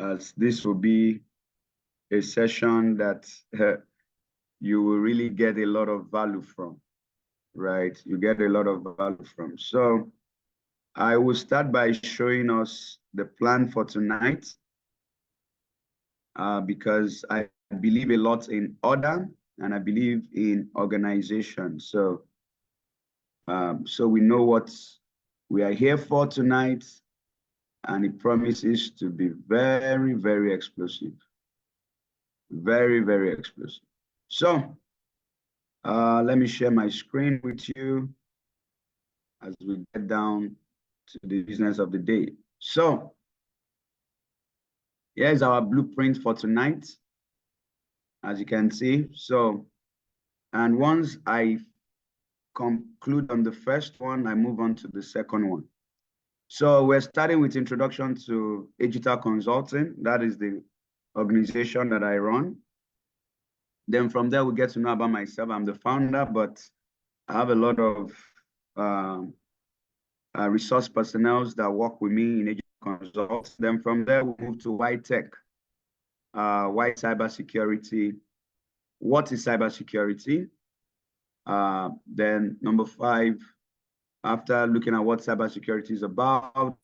as this will be a session that you will really get a lot of value from, right? You get a lot of value from. So I will start by showing us the plan for tonight, because I believe a lot in order and I believe in organization. So, so we know what we are here for tonight, and it promises to be very, very explosive. Very, very explosive. So let me share my screen with you as we get down to the business of the day. So here's our blueprint for tonight, as you can see. So, and once I conclude on the first one, I move on to the second one. So we're starting with introduction to digital consulting. That is the organization that I run. Then from there, we get to know about myself. I'm the founder, but I have a lot of resource personnel that work with me in digital consult. Then from there, we move to why tech, why cybersecurity. What is cybersecurity? Then number 5, after looking at what cybersecurity is about,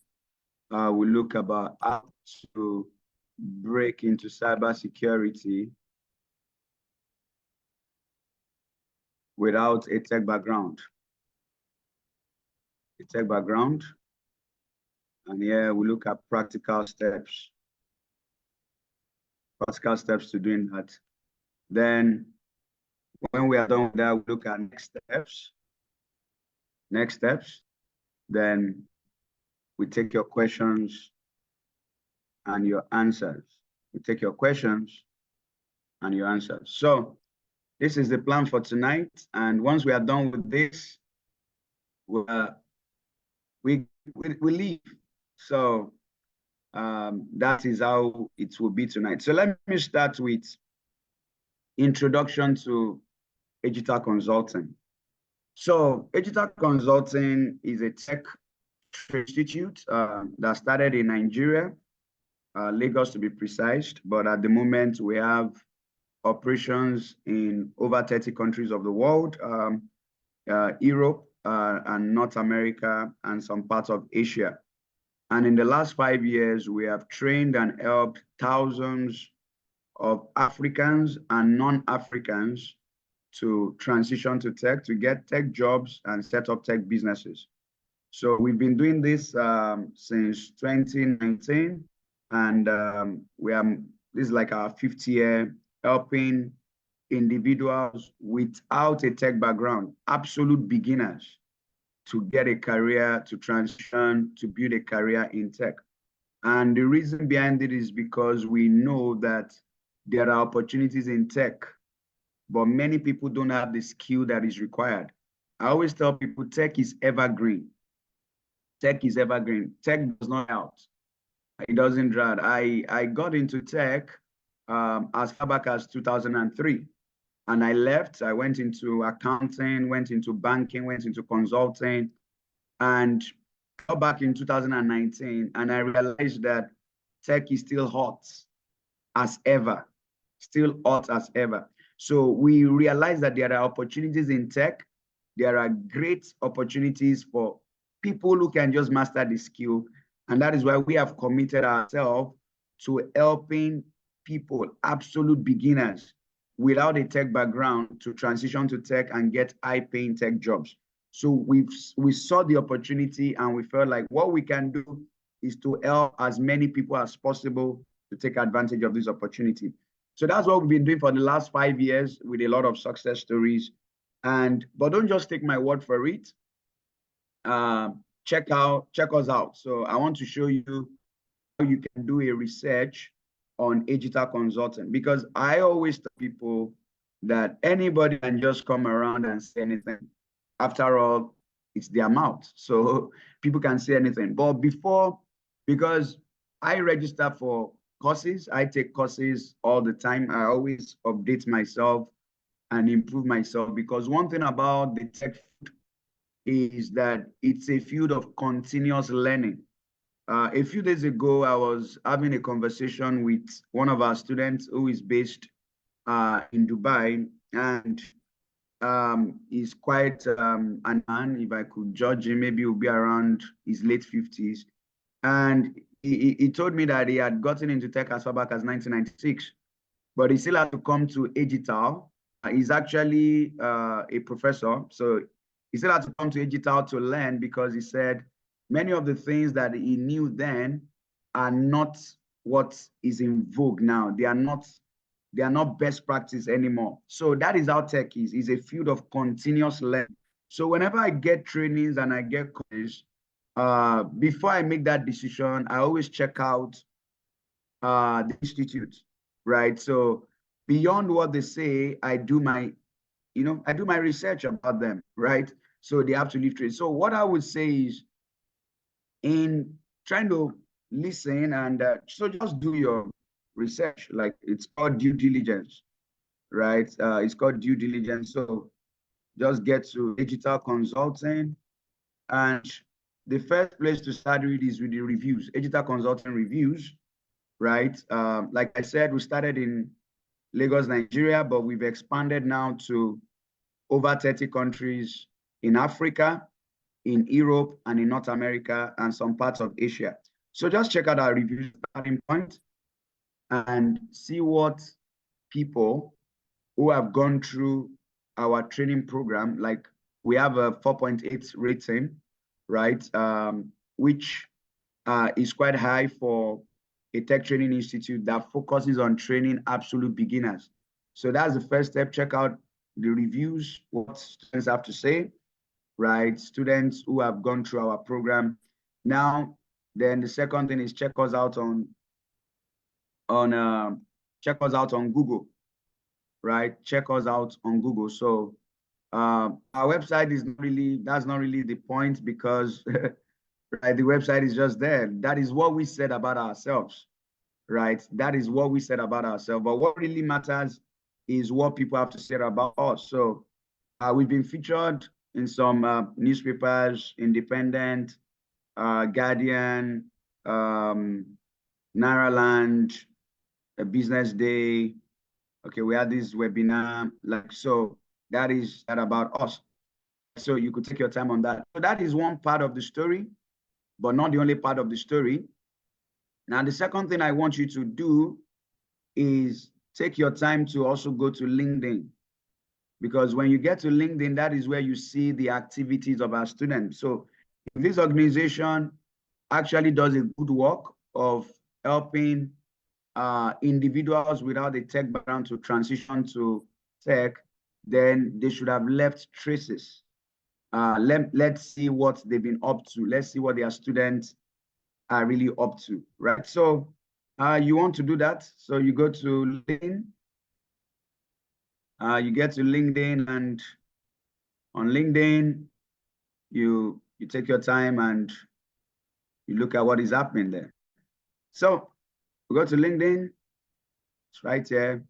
we look about how to break into cybersecurity without a tech background. And here we look at practical steps to doing that. Then when we are done with that, we look at next steps. Then we take your questions and your answers. So this is the plan for tonight. And once we are done with this, we leave. So that is how it will be tonight. So let me start with introduction to digital consulting. So digital consulting is a tech institute that started in Nigeria, Lagos to be precise, but at the moment we have operations in over 30 countries of the world, Europe and North America and some parts of Asia. And in the last 5 years, we have trained and helped thousands of Africans and non-Africans to transition to tech, to get tech jobs and set up tech businesses. So we've been doing this since 2019, and this is like our 5th year helping individuals without a tech background, absolute beginners, to get a career, to transition, to build a career in tech. And the reason behind it is because we know that there are opportunities in tech, but many people don't have the skill that is required. I always tell people tech is evergreen. Tech is evergreen. Tech does not out. It doesn't dry. I got into tech as far back as 2003. And I left. I went into accounting, went into banking, went into consulting, and got back in 2019. And I realized that tech is still hot as ever, So we realized that there are opportunities in tech. There are great opportunities for people who can just master the skill. And that is why we have committed ourselves to helping people, absolute beginners, without a tech background, to transition to tech and get high-paying tech jobs. So we saw the opportunity and we felt like what we can do is to help as many people as possible to take advantage of this opportunity. So that's what we've been doing for the last 5 years with a lot of success stories. But don't just take my word for it. Check us out. So I want to show you how you can do a research on digital consulting, because I always tell people that anybody can just come around and say anything. After all, it's their mouth, so people can say anything. But because I register for courses, I take courses all the time. I always update myself and improve myself, because one thing about the tech is that it's a field of continuous learning. A few days ago, I was having a conversation with one of our students who is based in Dubai, and he's quite a man. If I could judge him, maybe he'll be around his late 50s. And he told me that he had gotten into tech as far back as 1996, but he still had to come to Agital. He's actually a professor, so he still had to come to Agital to learn, because he said many of the things that he knew then are not what is in vogue now. They are not best practice anymore. So that is how tech is a field of continuous learning. So whenever I get trainings and I get courses, before I make that decision, I always check out the institute, right? So beyond what they say, I do my research about them, right? So they have to leave trade. So what I would say is, in trying to listen and so just do your research. Like, it's called due diligence, right? It's called due diligence. So just get to digital consulting, and the first place to start with is with the reviews, digital consulting reviews, right? Like I said, we started in Lagos, Nigeria, but we've expanded now to over 30 countries in Africa, in Europe, and in North America, and some parts of Asia. So just check out our review starting point and see what people who have gone through our training program, like we have a 4.8 rating, right? Which is quite high for a tech training institute that focuses on training absolute beginners. So that's the first step. Check out the reviews, what students have to say, right? Students who have gone through our program. Now, then the second thing is check us out on Google, right? Check us out on Google. So our website is not really, that's not really the point, because right, the website is just there. That is what we said about ourselves, right? That is what we said about ourselves. But what really matters is what people have to say about us. So we've been featured in some newspapers, Independent, Guardian, Nairaland, Business Day. Okay, we had this webinar, like, so that is that about us. So you could take your time on that. So that is one part of the story, but not the only part of the story. Now, the second thing I want you to do is take your time to also go to LinkedIn, because when you get to LinkedIn, that is where you see the activities of our students. So if this organization actually does a good work of helping individuals without a tech background to transition to tech, then they should have left traces. Let's see what they've been up to. Let's see what their students are really up to, right? So you want to do that. So you go to LinkedIn, you get to LinkedIn, and on LinkedIn, you take your time and you look at what is happening there. So we go to LinkedIn, it's right here.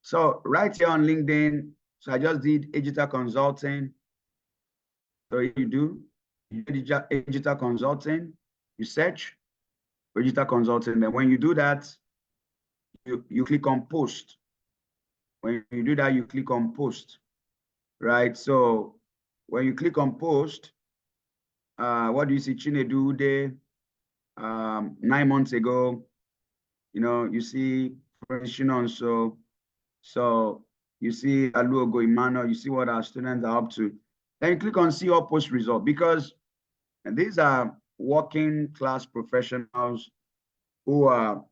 So right here on LinkedIn, so I just did digital consulting. So you do digital consulting, you search digital consulting. Then when you do that, you click on post. When you do that, you click on post, right? So when you click on post, what do you see? Chinedu Ude, 9 months ago, you see Shinon, so you see Aluogo Emmanuel, you see what our students are up to. Then you click on see all post result, because these are working class professionals who are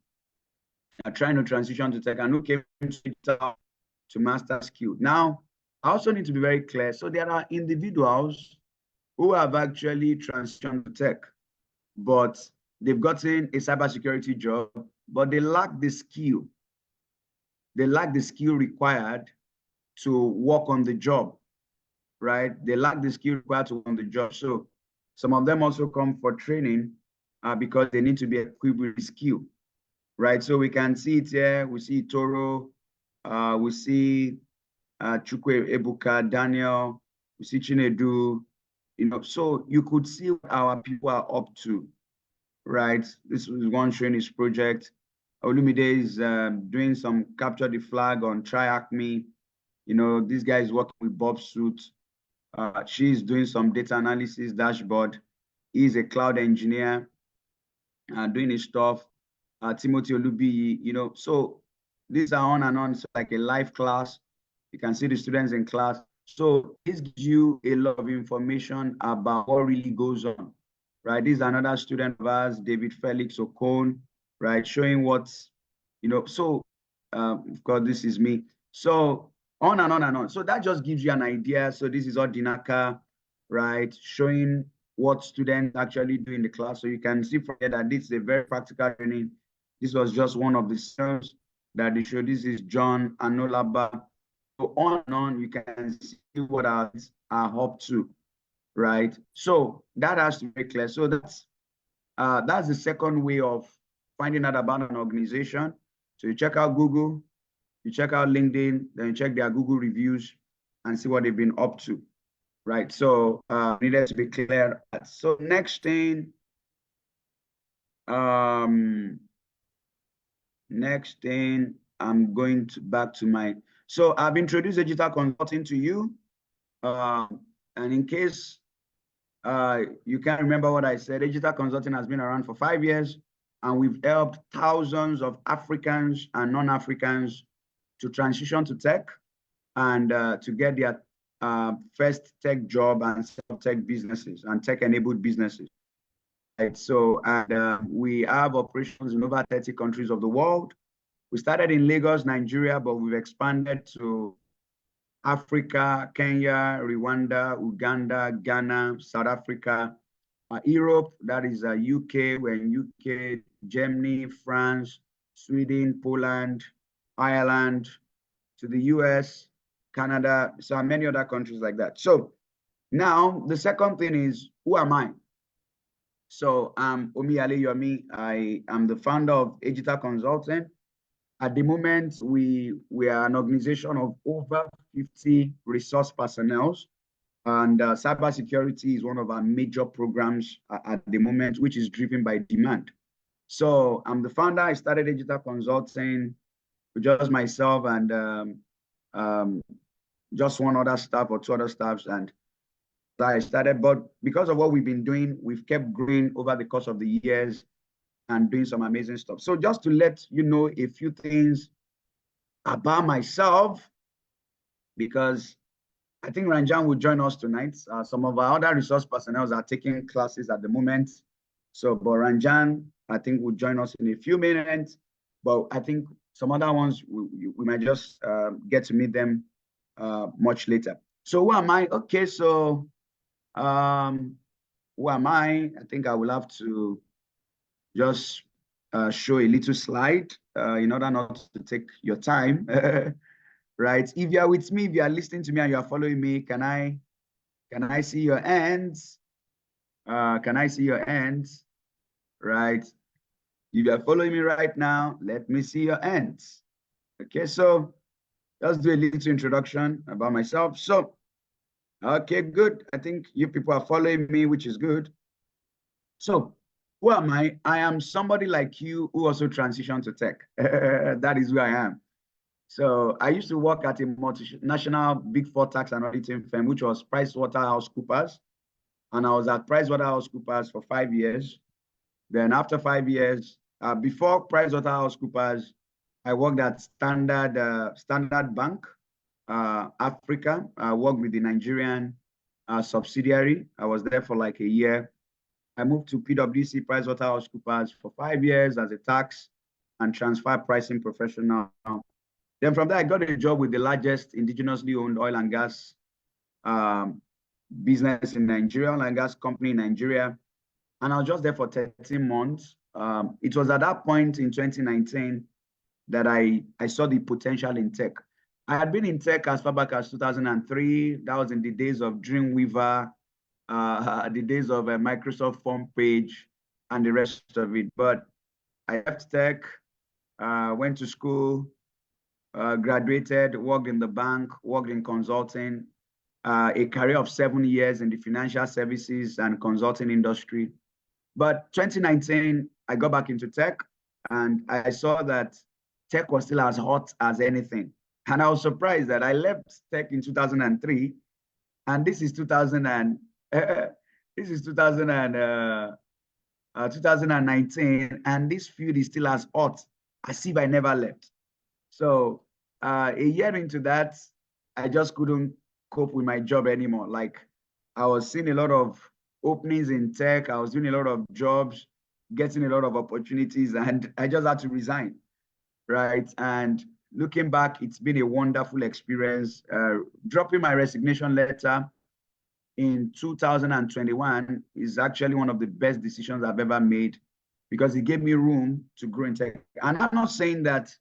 trying to transition to tech and who came to master skill. Now, I also need to be very clear. So there are individuals who have actually transitioned to tech, but they've gotten a cybersecurity job, but they lack the skill. They lack the skill required to work on the job, right? They lack the skill required to work on the job. So some of them also come for training because they need to be equipped with skill, right? So we can see it here. We see Toro, we see Chukwe Ebuka, Daniel, we see Chinedu, so you could see what our people are up to, right? This is one showing his project. Olumide is doing some capture the flag on Try Acme. You know, this guy is working with Bob Suit. She's doing some data analysis dashboard. He's a cloud engineer doing his stuff. Timothy Olubi, you know, so these are on and on. So like a live class. You can see the students in class. So this gives you a lot of information about what really goes on, right? This is another student of ours, David Felix Okon, right? Showing what's, you know, so of course, this is me. So on and on and on. So that just gives you an idea. So this is Odinaka, right? Showing what students actually do in the class. So you can see from here that this is a very practical training. This was just one of the serves that they showed. This is John Anolaba. So on and on, you can see what are up to, right? So that has to be clear. So that's the second way of finding out about an organization. So you check out Google, you check out LinkedIn, then you check their Google reviews and see what they've been up to, right? So needed to be clear. So next thing, I'm going to back to my, so I've introduced digital consulting to you. And in case you can't remember what I said, digital consulting has been around for 5 years, and we've helped thousands of Africans and non-Africans to transition to tech and to get their first tech job and tech businesses and tech-enabled businesses. Right. So, and we have operations in over 30 countries of the world. We started in Lagos, Nigeria, but we've expanded to Africa, Kenya, Rwanda, Uganda, Ghana, South Africa, Europe, that is UK, we're in UK, Germany, France, Sweden, Poland, Ireland, to the US, Canada, so many other countries like that. So now the second thing is, who am I? So I'm Omiyale Yomi. I am the founder of Digital Consulting. At the moment, we are an organization of over 50 resource personnel, and cybersecurity is one of our major programs at the moment, which is driven by demand. So I'm the founder. I started Digital Consulting with just myself and just one other staff or two other staffs, and I started. But because of what we've been doing, we've kept growing over the course of the years and doing some amazing stuff. So just to let you know a few things about myself, because I think Ranjan will join us tonight. Some of our other resource personnel are taking classes at the moment. So, but Ranjan, I think, will join us in a few minutes. But I think some other ones, we might just get to meet them much later. So who am I? Okay, so who am I? I think I will have to just show a little slide in order not to take your time. Right? If you are with me, if you are listening to me and you are following me, can I see your hands? Can I see your hands? Right? If you are following me right now, let me see your hands. Okay, so let's do a little introduction about myself. So, okay, good. I think you people are following me, which is good. So, who am I? I am somebody like you who also transitioned to tech. That is who I am. So I used to work at a multinational Big Four tax and auditing firm, which was PricewaterhouseCoopers. And I was at PricewaterhouseCoopers for 5 years. Then after 5 years, before PricewaterhouseCoopers, I worked at Standard Bank, Africa. I worked with the Nigerian subsidiary. I was there for like a year. I moved to PwC, PricewaterhouseCoopers, for 5 years as a tax and transfer pricing professional. Then from there, I got a job with the largest indigenously owned oil and gas business in Nigeria, oil and gas company in Nigeria. And I was just there for 13 months. It was at that point in 2019 that I saw the potential in tech. I had been in tech as far back as 2003. That was in the days of Dreamweaver, the days of Microsoft Front Page, and the rest of it. But I left tech, went to school, graduated, worked in the bank, worked in consulting, a career of 7 years in the financial services and consulting industry. But 2019, I got back into tech, and I saw that tech was still as hot as anything. And I was surprised that I left tech in 2003, and this is 2000 and this is 2019, and this field is still as hot as if I never left. So a year into that, I just couldn't cope with my job anymore. Like, I was seeing a lot of openings in tech. I was doing a lot of jobs, getting a lot of opportunities, and I just had to resign, right? And looking back, it's been a wonderful experience. Dropping my resignation letter in 2021 is actually one of the best decisions I've ever made, because it gave me room to grow in tech. And I'm not saying that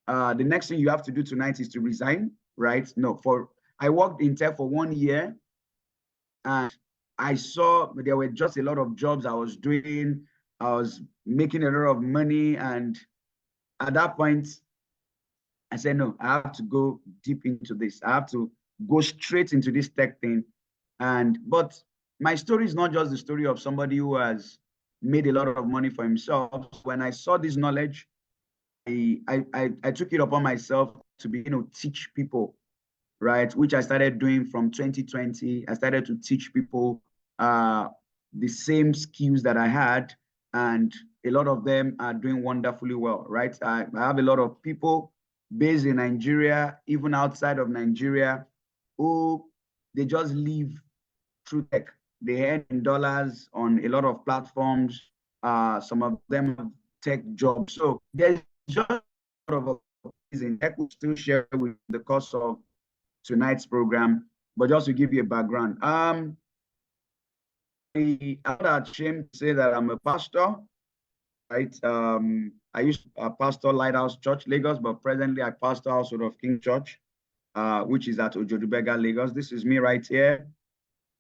the next thing you have to do tonight is to resign, right? No, I worked in tech for 1 year, and I saw there were just a lot of jobs I was doing. I was making a lot of money, and at that point, I said, no, I have to go deep into this. I have to go straight into this tech thing. But my story is not just the story of somebody who has made a lot of money for himself. When I saw this knowledge, I took it upon myself to be, teach people, right? Which I started doing from 2020. I started to teach people the same skills that I had, and a lot of them are doing wonderfully well, right? I have a lot of people based in Nigeria, even outside of Nigeria, who they just live through tech. They earn in dollars on a lot of platforms. Some of them have tech jobs. So there's just a lot of opportunities in tech. We'll still share with the course of tonight's program, but just to give you a background. I'm not ashamed to say that I'm a pastor, right? I used to pastor Lighthouse Church, Lagos, but presently I pastor Household of King Church, which is at Ojodubega, Lagos. This is me right here.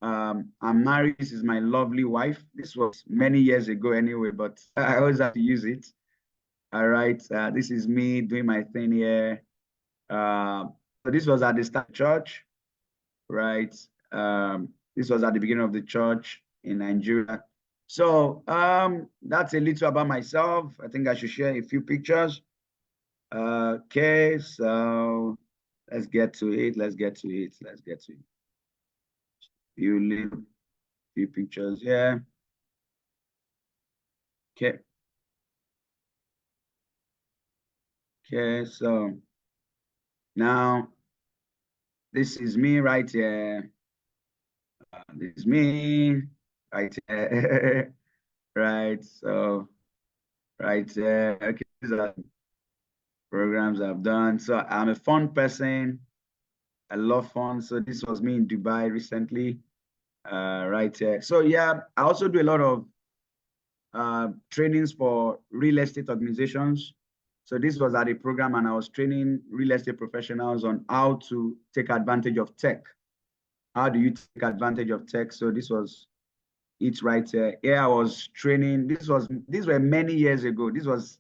I'm married. This is my lovely wife. This was many years ago anyway, but I always have to use it. All right. This is me doing my thing here. So this was at the start church, right? This was at the beginning of the church in Nigeria. So that's a little about myself. I think I should share a few pictures. Okay, so let's get to it. Let's get to it. Let's get to it. Few pictures, yeah. Okay. Okay, so now this is me right here. This is me right here. Right, so right there. Okay, these are programs I've done. So I'm a fun person. I love fun. So this was me in Dubai recently. Right here. So yeah, I also do a lot of trainings for real estate organizations. So this was at a program, and I was training real estate professionals on how to take advantage of tech. How do you take advantage of tech? So this was it right here. Here I was training. These were many years ago. This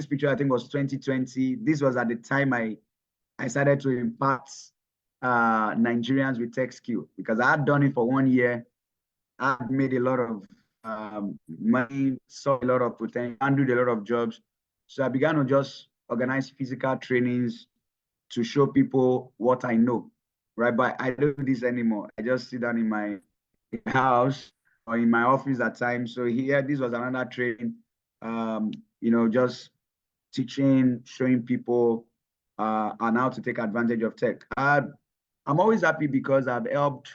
picture I think was 2020. This was at the time I started to impact Nigerians with tech skill, because I had done it for 1 year. I had made a lot of money, saw a lot of potential, handled a lot of jobs. So I began to just organize physical trainings to show people what I know, right? But I don't do this anymore. I just sit down in my house or in my office at times. So here, this was another training, just teaching, showing people on how to take advantage of tech. I'm always happy because I've helped.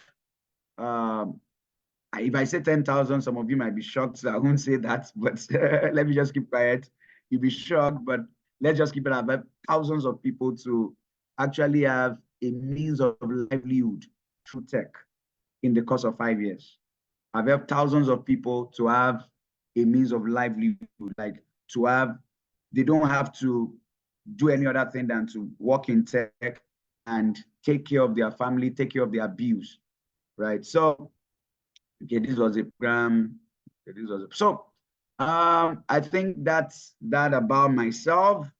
If I say 10,000, some of you might be shocked. So I won't say that, but let me just keep quiet. You'll be shocked, but let's just keep it at thousands of people to actually have a means of livelihood through tech in the course of 5 years. I've helped thousands of people to have a means of livelihood, like they don't have to do any other thing than to work in tech and take care of their family, take care of their bills, right? So, okay, this was a program. Okay, I think that's that about myself,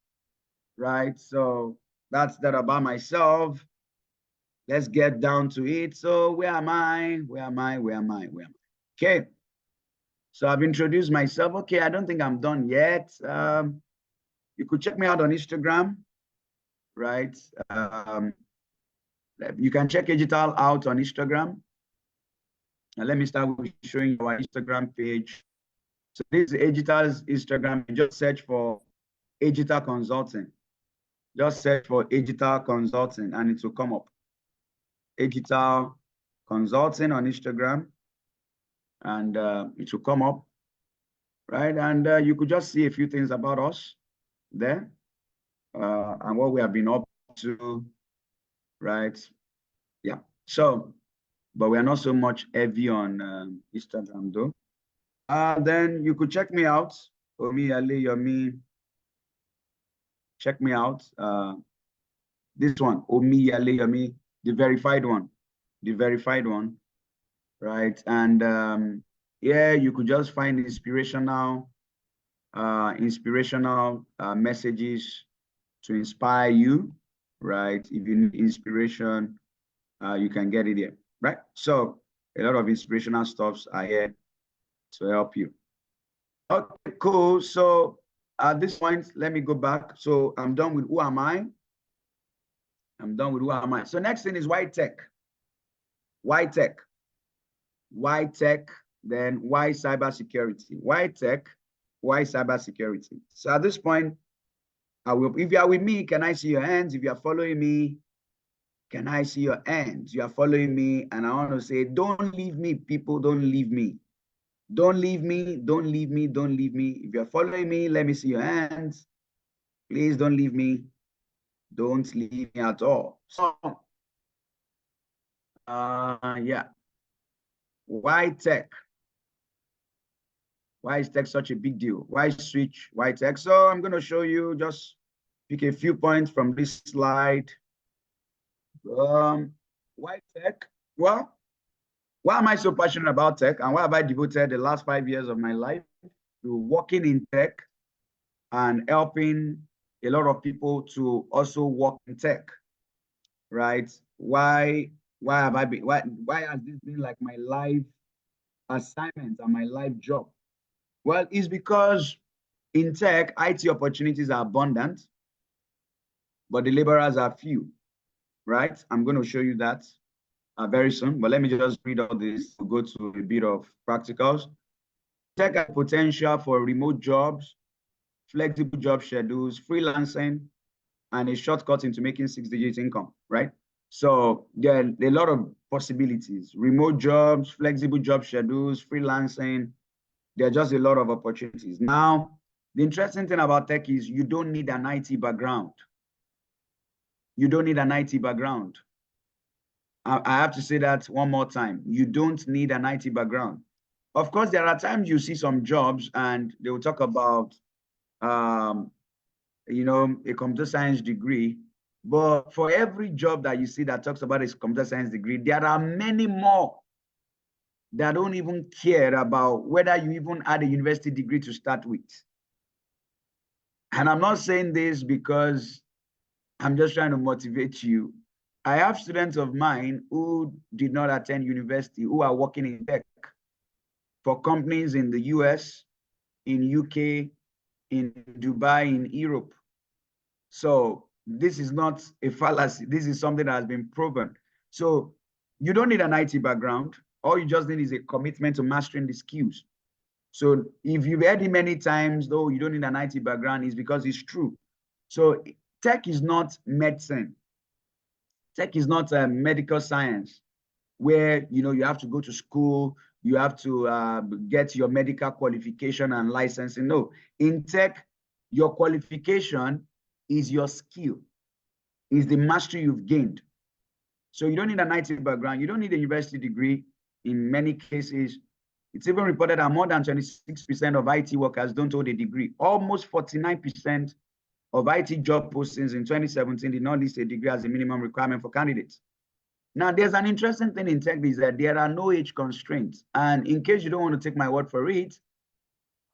right? So that's that about myself. Let's get down to it. So where am I? Where am I? Where am I? Where am I? Okay. So I've introduced myself. Okay, I don't think I'm done yet. You could check me out on Instagram, right? You can check Digital out on Instagram. And let me start with showing you our Instagram page. So this is Digital's Instagram. You just search for Digital Consulting. Just search for Digital Consulting and it will come up. Digital Consulting on Instagram, and it will come up, right? And you could just see a few things about us there and what we have been up to, right? Yeah. So, but we are not so much heavy on Instagram though. Then you could check me out. Omi Ale Yomi. Check me out. This one, Omi Ale Yomi, the verified one. The verified one. Right. And yeah, you could just find inspirational messages to inspire you, right? If you need inspiration, you can get it here, right? So a lot of inspirational stuffs are here to help you. Okay, cool. So at this point, let me go back. So I'm done with who am I? I'm done with who am I. So next thing is why tech? Why tech? Why tech? Then why cybersecurity? Why tech? Why cybersecurity? So at this point, I will, if you are with me, can I see your hands? If you are following me, can I see your hands? You are following me, and I want to say, don't leave me, people, don't leave me. Don't leave me, don't leave me, don't leave me. If you're following me, let me see your hands. Please don't leave me. Don't leave me at all. So, yeah. Why tech? Why is tech such a big deal? Why switch? Why tech? So I'm going to show you, just pick a few points from this slide. Why tech? Well, why am I so passionate about tech, and why have I devoted the last 5 years of my life to working in tech and helping a lot of people to also work in tech, right? Why have I been, why has this been like my life assignment and my life job? Well, it's because in tech, IT opportunities are abundant, but the laborers are few, right? I'm going to show you that very soon, but let me just read all this to go to a bit of practicals. Tech has potential for remote jobs, flexible job schedules, freelancing, and a shortcut into making 6-digit income, right? So there are a lot of possibilities. Remote jobs, flexible job schedules, freelancing. There are just a lot of opportunities. Now, the interesting thing about tech is you don't need an IT background. You don't need an IT background. I have to say that one more time. You don't need an IT background. Of course, there are times you see some jobs and they will talk about, you know, a computer science degree. But for every job that you see that talks about a computer science degree, there are many more that don't even care about whether you even had a university degree to start with. And I'm not saying this because I'm just trying to motivate you. I have students of mine who did not attend university, who are working in tech for companies in the US, in UK, in Dubai, in Europe. So this is not a fallacy. This is something that has been proven. So you don't need an IT background. All you just need is a commitment to mastering the skills. So if you've heard it many times, though, you don't need an IT background, it's because it's true. So tech is not medicine. Tech is not a medical science where, you know, you have to go to school, you have to get your medical qualification and licensing. No, in tech, your qualification is your skill, is the mastery you've gained. So you don't need an IT background. You don't need a university degree. In many cases, it's even reported that more than 26% of IT workers don't hold a degree. Almost 49% of IT job postings in 2017 did not list a degree as a minimum requirement for candidates. Now, there's an interesting thing in tech is that there are no age constraints. And in case you don't want to take my word for it,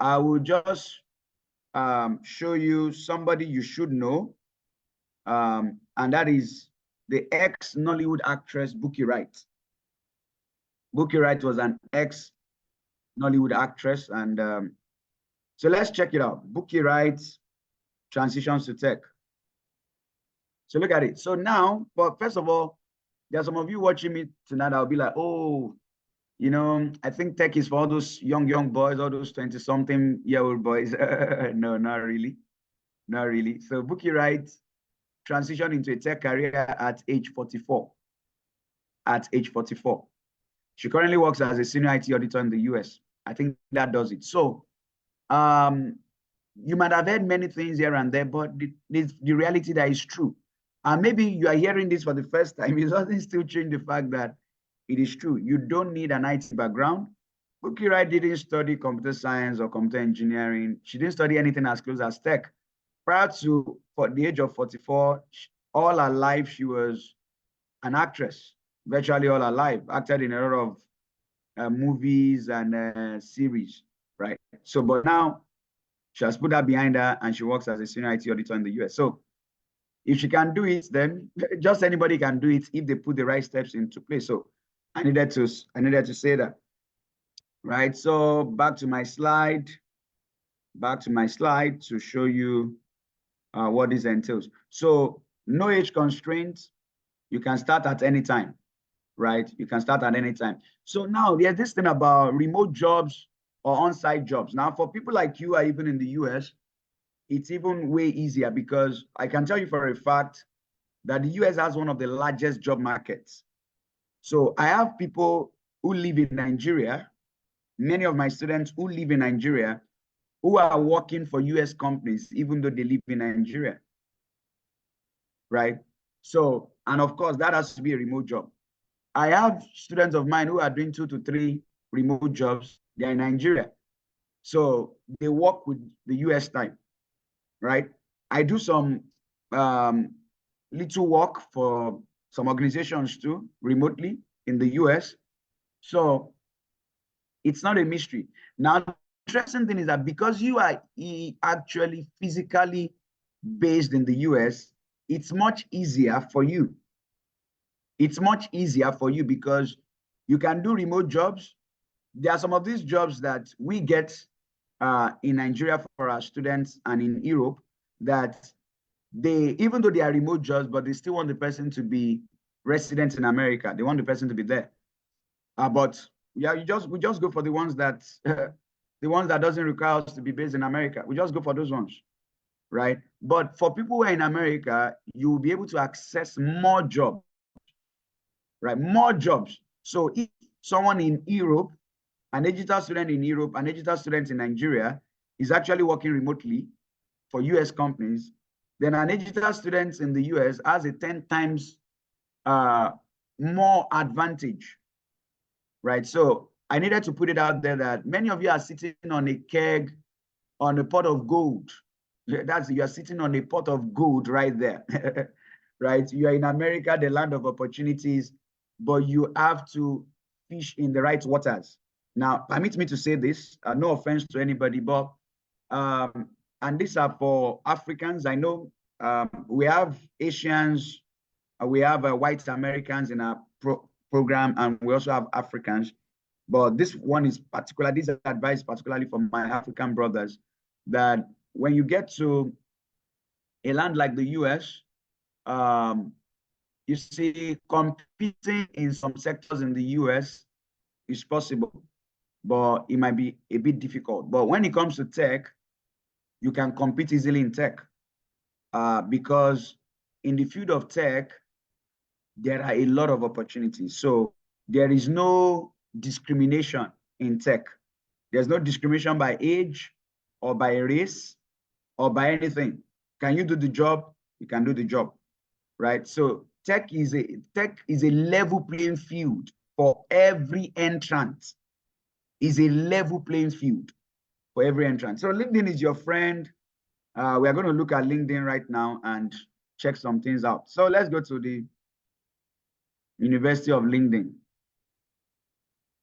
I will just show you somebody you should know. And that is the ex-Nollywood actress, Bookie Wright. Bookie Wright was an ex Nollywood actress. And so let's check it out. Bookie writes, transitions to tech. So look at it. So now, but first of all, there are some of you watching me tonight. I'll be like, oh, you know, I think tech is for all those young boys, all those 20-something-year-old boys. No, not really. Not really. So Bookie writes, transition into a tech career at age 44. At age 44. She currently works as a senior IT auditor in the US. I think that does it. So you might have heard many things here and there, but the reality that is true. And maybe you are hearing this for the first time. It doesn't still change the fact that it is true. You don't need an IT background. Bookie Wright didn't study computer science or computer engineering. She didn't study anything as close as tech. Prior to for the age of 44, all her life, she was an actress, virtually all her life, acted in a lot of movies and series, right? So, but now she has put that behind her and she works as a senior IT auditor in the US. So if she can do it, then just anybody can do it if they put the right steps into place. So I needed to say that, right? So back to my slide to show you what this entails. So no age constraints. You can start at any time, right? You can start at any time. So now there's this thing about remote jobs or on-site jobs. Now for people like you, even in the US, it's even way easier because I can tell you for a fact that the US has one of the largest job markets. So I have people who live in Nigeria, many of my students who live in Nigeria, who are working for US companies, even though they live in Nigeria, right? So, and of course, that has to be a remote job. I have students of mine who are doing 2 to 3 remote jobs. They're in Nigeria. So they work with the US time, right? I do some little work for some organizations too, remotely in the US. So it's not a mystery. Now, the interesting thing is that because you are actually physically based in the US, it's much easier for you. It's much easier for you because you can do remote jobs. There are some of these jobs that we get in Nigeria for our students and in Europe that they, even though they are remote jobs, but they still want the person to be resident in America. They want the person to be there. But yeah, we just go for the ones that the ones that doesn't require us to be based in America. We just go for those ones, right? But for people who are in America, you will be able to access more jobs, right? More jobs. So if someone in Europe, an digital student in Europe, an digital student in Nigeria is actually working remotely for US companies, then an digital student in the US has a 10 times more advantage, right? So I needed to put it out there that many of you are sitting on a keg, on a pot of gold. You are sitting on a pot of gold right there, right? You are in America, the land of opportunities, but you have to fish in the right waters. Now, permit me to say this, no offense to anybody, but, and these are for Africans. I know we have Asians, we have white Americans in our program, and we also have Africans. But this one is particular, this is advice particularly for my African brothers, that when you get to a land like the US, you see, competing in some sectors in the US is possible, but it might be a bit difficult. But when it comes to tech, you can compete easily in tech because in the field of tech, there are a lot of opportunities. So there is no discrimination in tech. There's no discrimination by age or by race or by anything. Can you do the job? You can do the job, right? So tech is a level playing field for every entrant. Is a level playing field for every entrant. So LinkedIn is your friend. We are going to look at LinkedIn right now and check some things out. So let's go to the University of LinkedIn.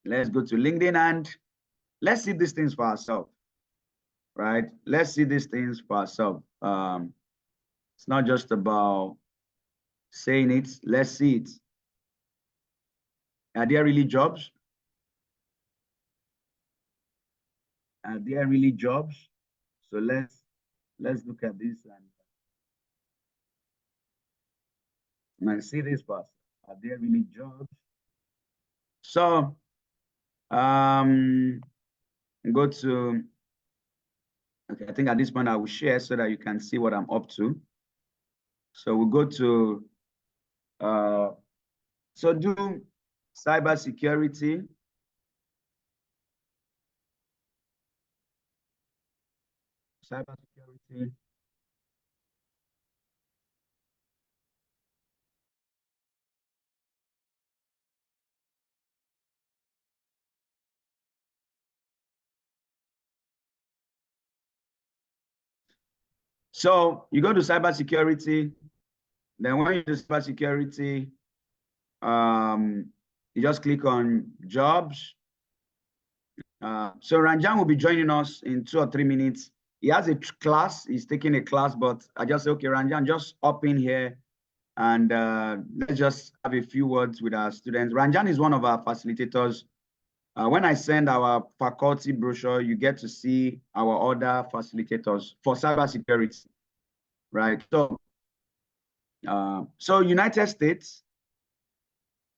Let's go to LinkedIn and let's see these things for ourselves, right? Let's see these things for ourselves. It's not just about saying it. Let's see it. Are there really jobs? Are there really jobs? So let's look at this and see this part. Are there really jobs? So go to, okay, I think at this point I will share so that you can see what I'm up to. So we'll go to so do cybersecurity. Cybersecurity. So you go to cybersecurity, then when you do cybersecurity, you just click on jobs. So Ranjan will be joining us in 2 or 3 minutes. He has a class, he's taking a class, but I just say, okay, Ranjan, just hop in here and let's just have a few words with our students. Ranjan is one of our facilitators. When I send our faculty brochure, you get to see our other facilitators for cybersecurity, right? So United States,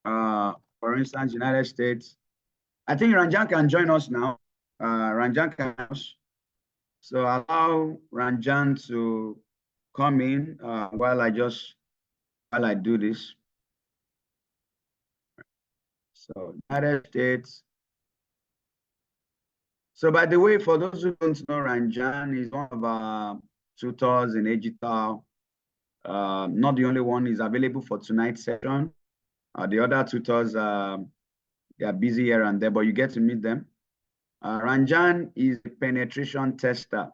for instance, United States, I think Ranjan can join us now. Ranjan can. So allow Ranjan to come in while I do this. So United States. So by the way, for those who don't know, Ranjan is one of our tutors in digital. Not the only one. Is available for tonight's session. The other tutors, they are busy here and there, but you get to meet them. Ranjan is a penetration tester,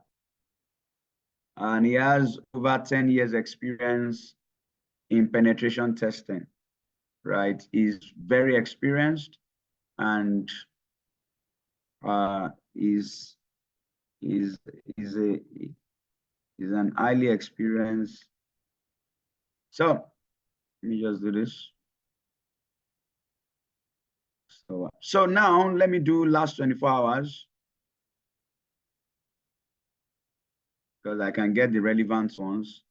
and he has over 10 years experience in penetration testing, right? He's very experienced and is an highly experienced. So let me just do this. So now let me do last 24 hours because I can get the relevant ones.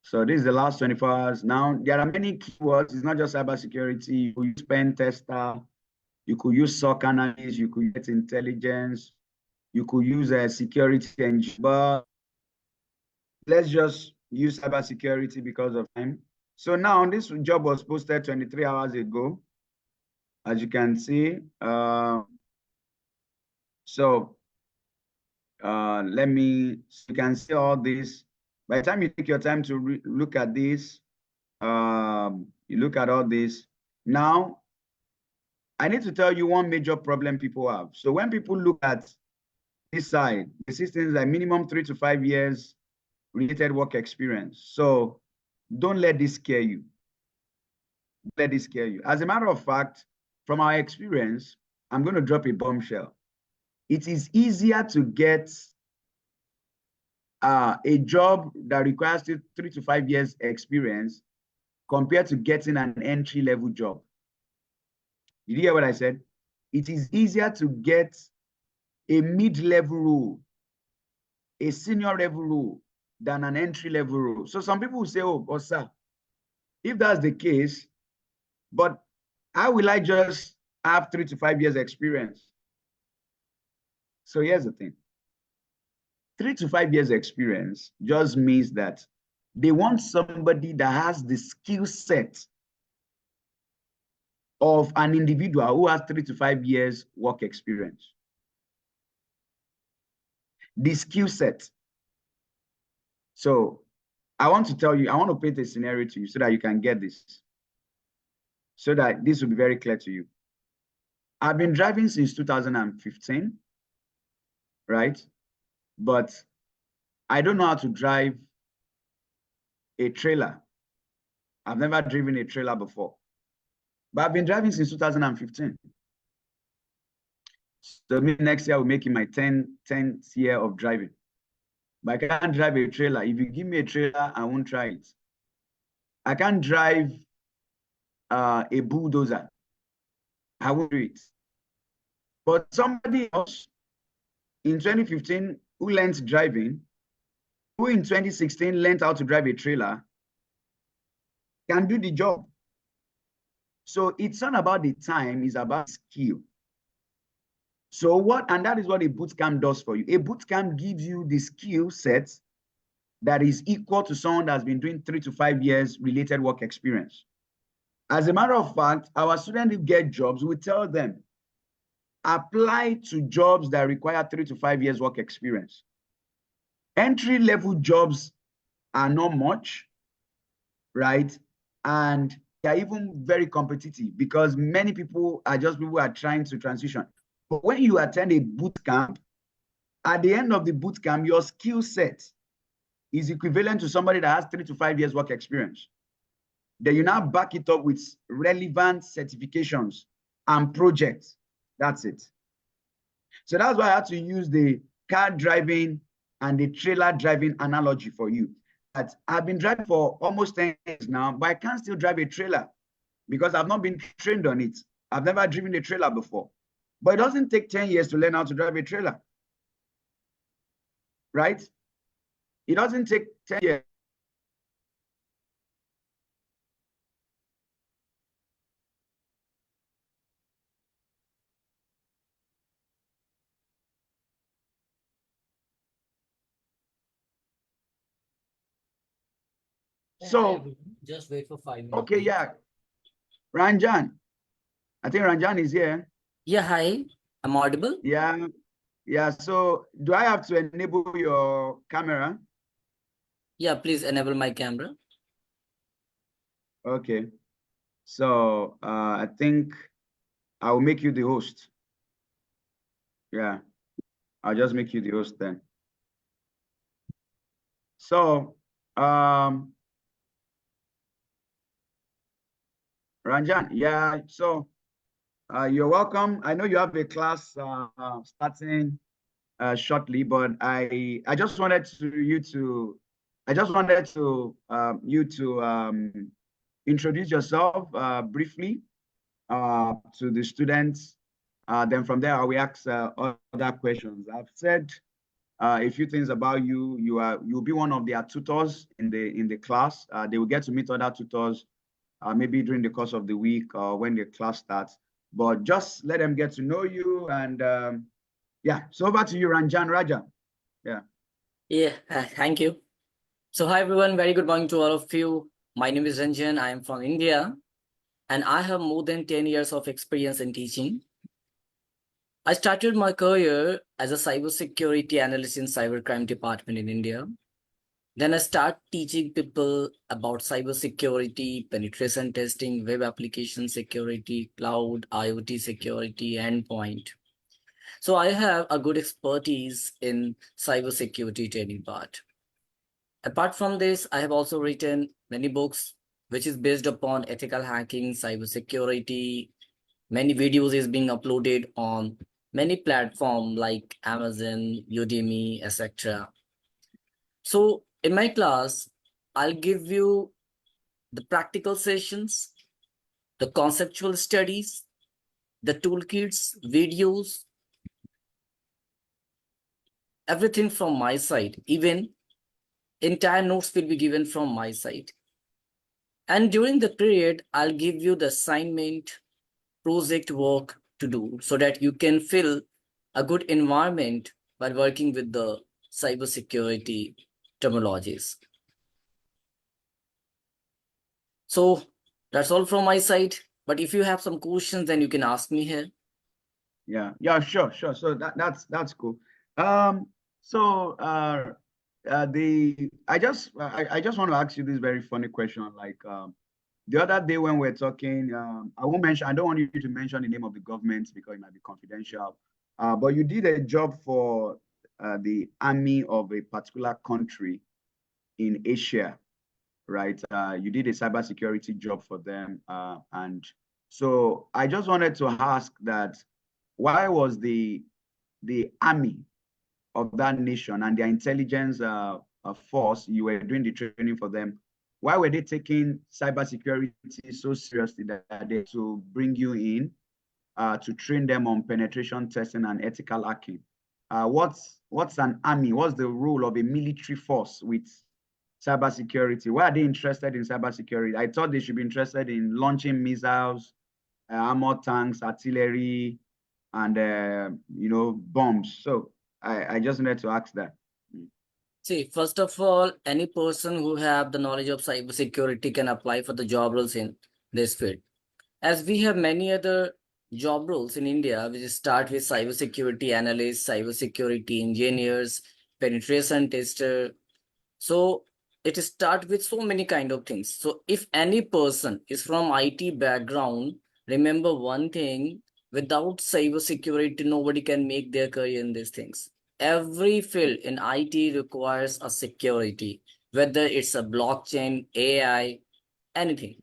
So this is the last 24 hours. Now there are many keywords. It's not just cybersecurity. You could use pen tester, you could use SOC analyst, you could get intelligence, you could use a security engineer. But let's just use cybersecurity because of time. So now this job was posted 23 hours ago, as you can see. You can see all this. By the time you take your time to look at this, you look at all this. Now, I need to tell you one major problem people have. So when people look at this side, the system is like minimum 3 to 5 years related work experience. So don't let this scare you. Let this scare you. As a matter of fact, from our experience, I'm going to drop a bombshell. It is easier to get a job that requires 3 to 5 years experience compared to getting an entry-level job. Did you hear what I said? It is easier to get a mid-level role, a senior level role, than an entry-level role. So some people will say, oh, but sir, if that's the case, but how will I just have 3 to 5 years experience? So here's the thing. 3 to 5 years experience just means that they want somebody that has the skill set of an individual who has 3 to 5 years work experience. The skill set. So I want to tell you, I want to paint a scenario to you so that you can get this. So that this will be very clear to you. I've been driving since 2015, right? But I don't know how to drive a trailer. I've never driven a trailer before. But I've been driving since 2015. So next year, I will make it my 10th year of driving. But I can't drive a trailer. If you give me a trailer, I won't try it. I can't drive a bulldozer. I won't do it. But somebody else in 2015 who learned driving, who in 2016 learned how to drive a trailer, can do the job. So it's not about the time, it's about skill. So and that is what a boot camp does for you. A boot camp gives you the skill set that is equal to someone that's been doing 3 to 5 years related work experience. As a matter of fact, our students who get jobs, we tell them, apply to jobs that require 3 to 5 years work experience. Entry-level jobs are not much, right? And they are even very competitive because many people are just people who are trying to transition. But when you attend a boot camp, at the end of the boot camp, your skill set is equivalent to somebody that has 3 to 5 years work experience. Then you now back it up with relevant certifications and projects. That's it. So that's why I had to use the car driving and the trailer driving analogy for you. That I've been driving for almost 10 years now, but I can't still drive a trailer because I've not been trained on it. I've never driven a trailer before. But it doesn't take 10 years to learn how to drive a trailer. Right? It doesn't take 10 years. So just wait for 5 minutes. Okay, yeah. Ranjan. I think Ranjan is here. Yeah, hi. I'm audible? Yeah. Yeah. So do I have to enable your camera? Yeah, please enable my camera. Okay. So I think I will make you the host. Yeah. I'll just make you the host then. So Ranjan, yeah. So you're welcome. I know you have a class starting shortly, but I just wanted you to introduce yourself briefly to the students. Then from there, I will ask other questions. I've said a few things about you. You'll be one of their tutors in the class. They will get to meet other tutors maybe during the course of the week or when the class starts. But just let them get to know you. And yeah, so over to you, Ranjan Raja. Yeah. Yeah, thank you. So hi everyone, very good morning to all of you. My name is Ranjan. I am from India and I have more than 10 years of experience in teaching. I started my career as a cybersecurity analyst in cybercrime department in India. Then I start teaching people about cybersecurity, penetration testing, web application security, cloud, IoT security, endpoint. So I have a good expertise in cybersecurity training part. Apart from this, I have also written many books which is based upon ethical hacking, cybersecurity. Many videos is being uploaded on many platforms like Amazon, Udemy, etc. So in my class, I'll give you the practical sessions, the conceptual studies, the toolkits, videos, everything from my side. Even entire notes will be given from my side. And during the period, I'll give you the assignment, project work to do so that you can feel a good environment while working with the cybersecurity terminologies. So that's all from my side. But if you have some questions, then you can ask me here. Yeah, sure. So that's cool. So I just want to ask you this very funny question. Like the other day when we're talking, I don't want you to mention the name of the government because it might be confidential. But you did a job for the army of a particular country in Asia, right? You did a cybersecurity job for them, and so I just wanted to ask that why was the army of that nation and their intelligence force, you were doing the training for them, why were they taking cybersecurity so seriously that they to bring you in to train them on penetration testing and ethical hacking? what's an army? What's the role of a military force with cybersecurity? Why are they interested in cybersecurity? I thought they should be interested in launching missiles, armored tanks, artillery, and bombs. So I just wanted to ask that. See, first of all, any person who have the knowledge of cybersecurity can apply for the job roles in this field. As we have many other job roles in India, which start with cybersecurity analysts, cybersecurity engineers, penetration tester. So it start with so many kind of things. So if any person is from IT background, remember one thing, without cybersecurity, nobody can make their career in these things. Every field in IT requires a security, whether it's a blockchain, AI, anything.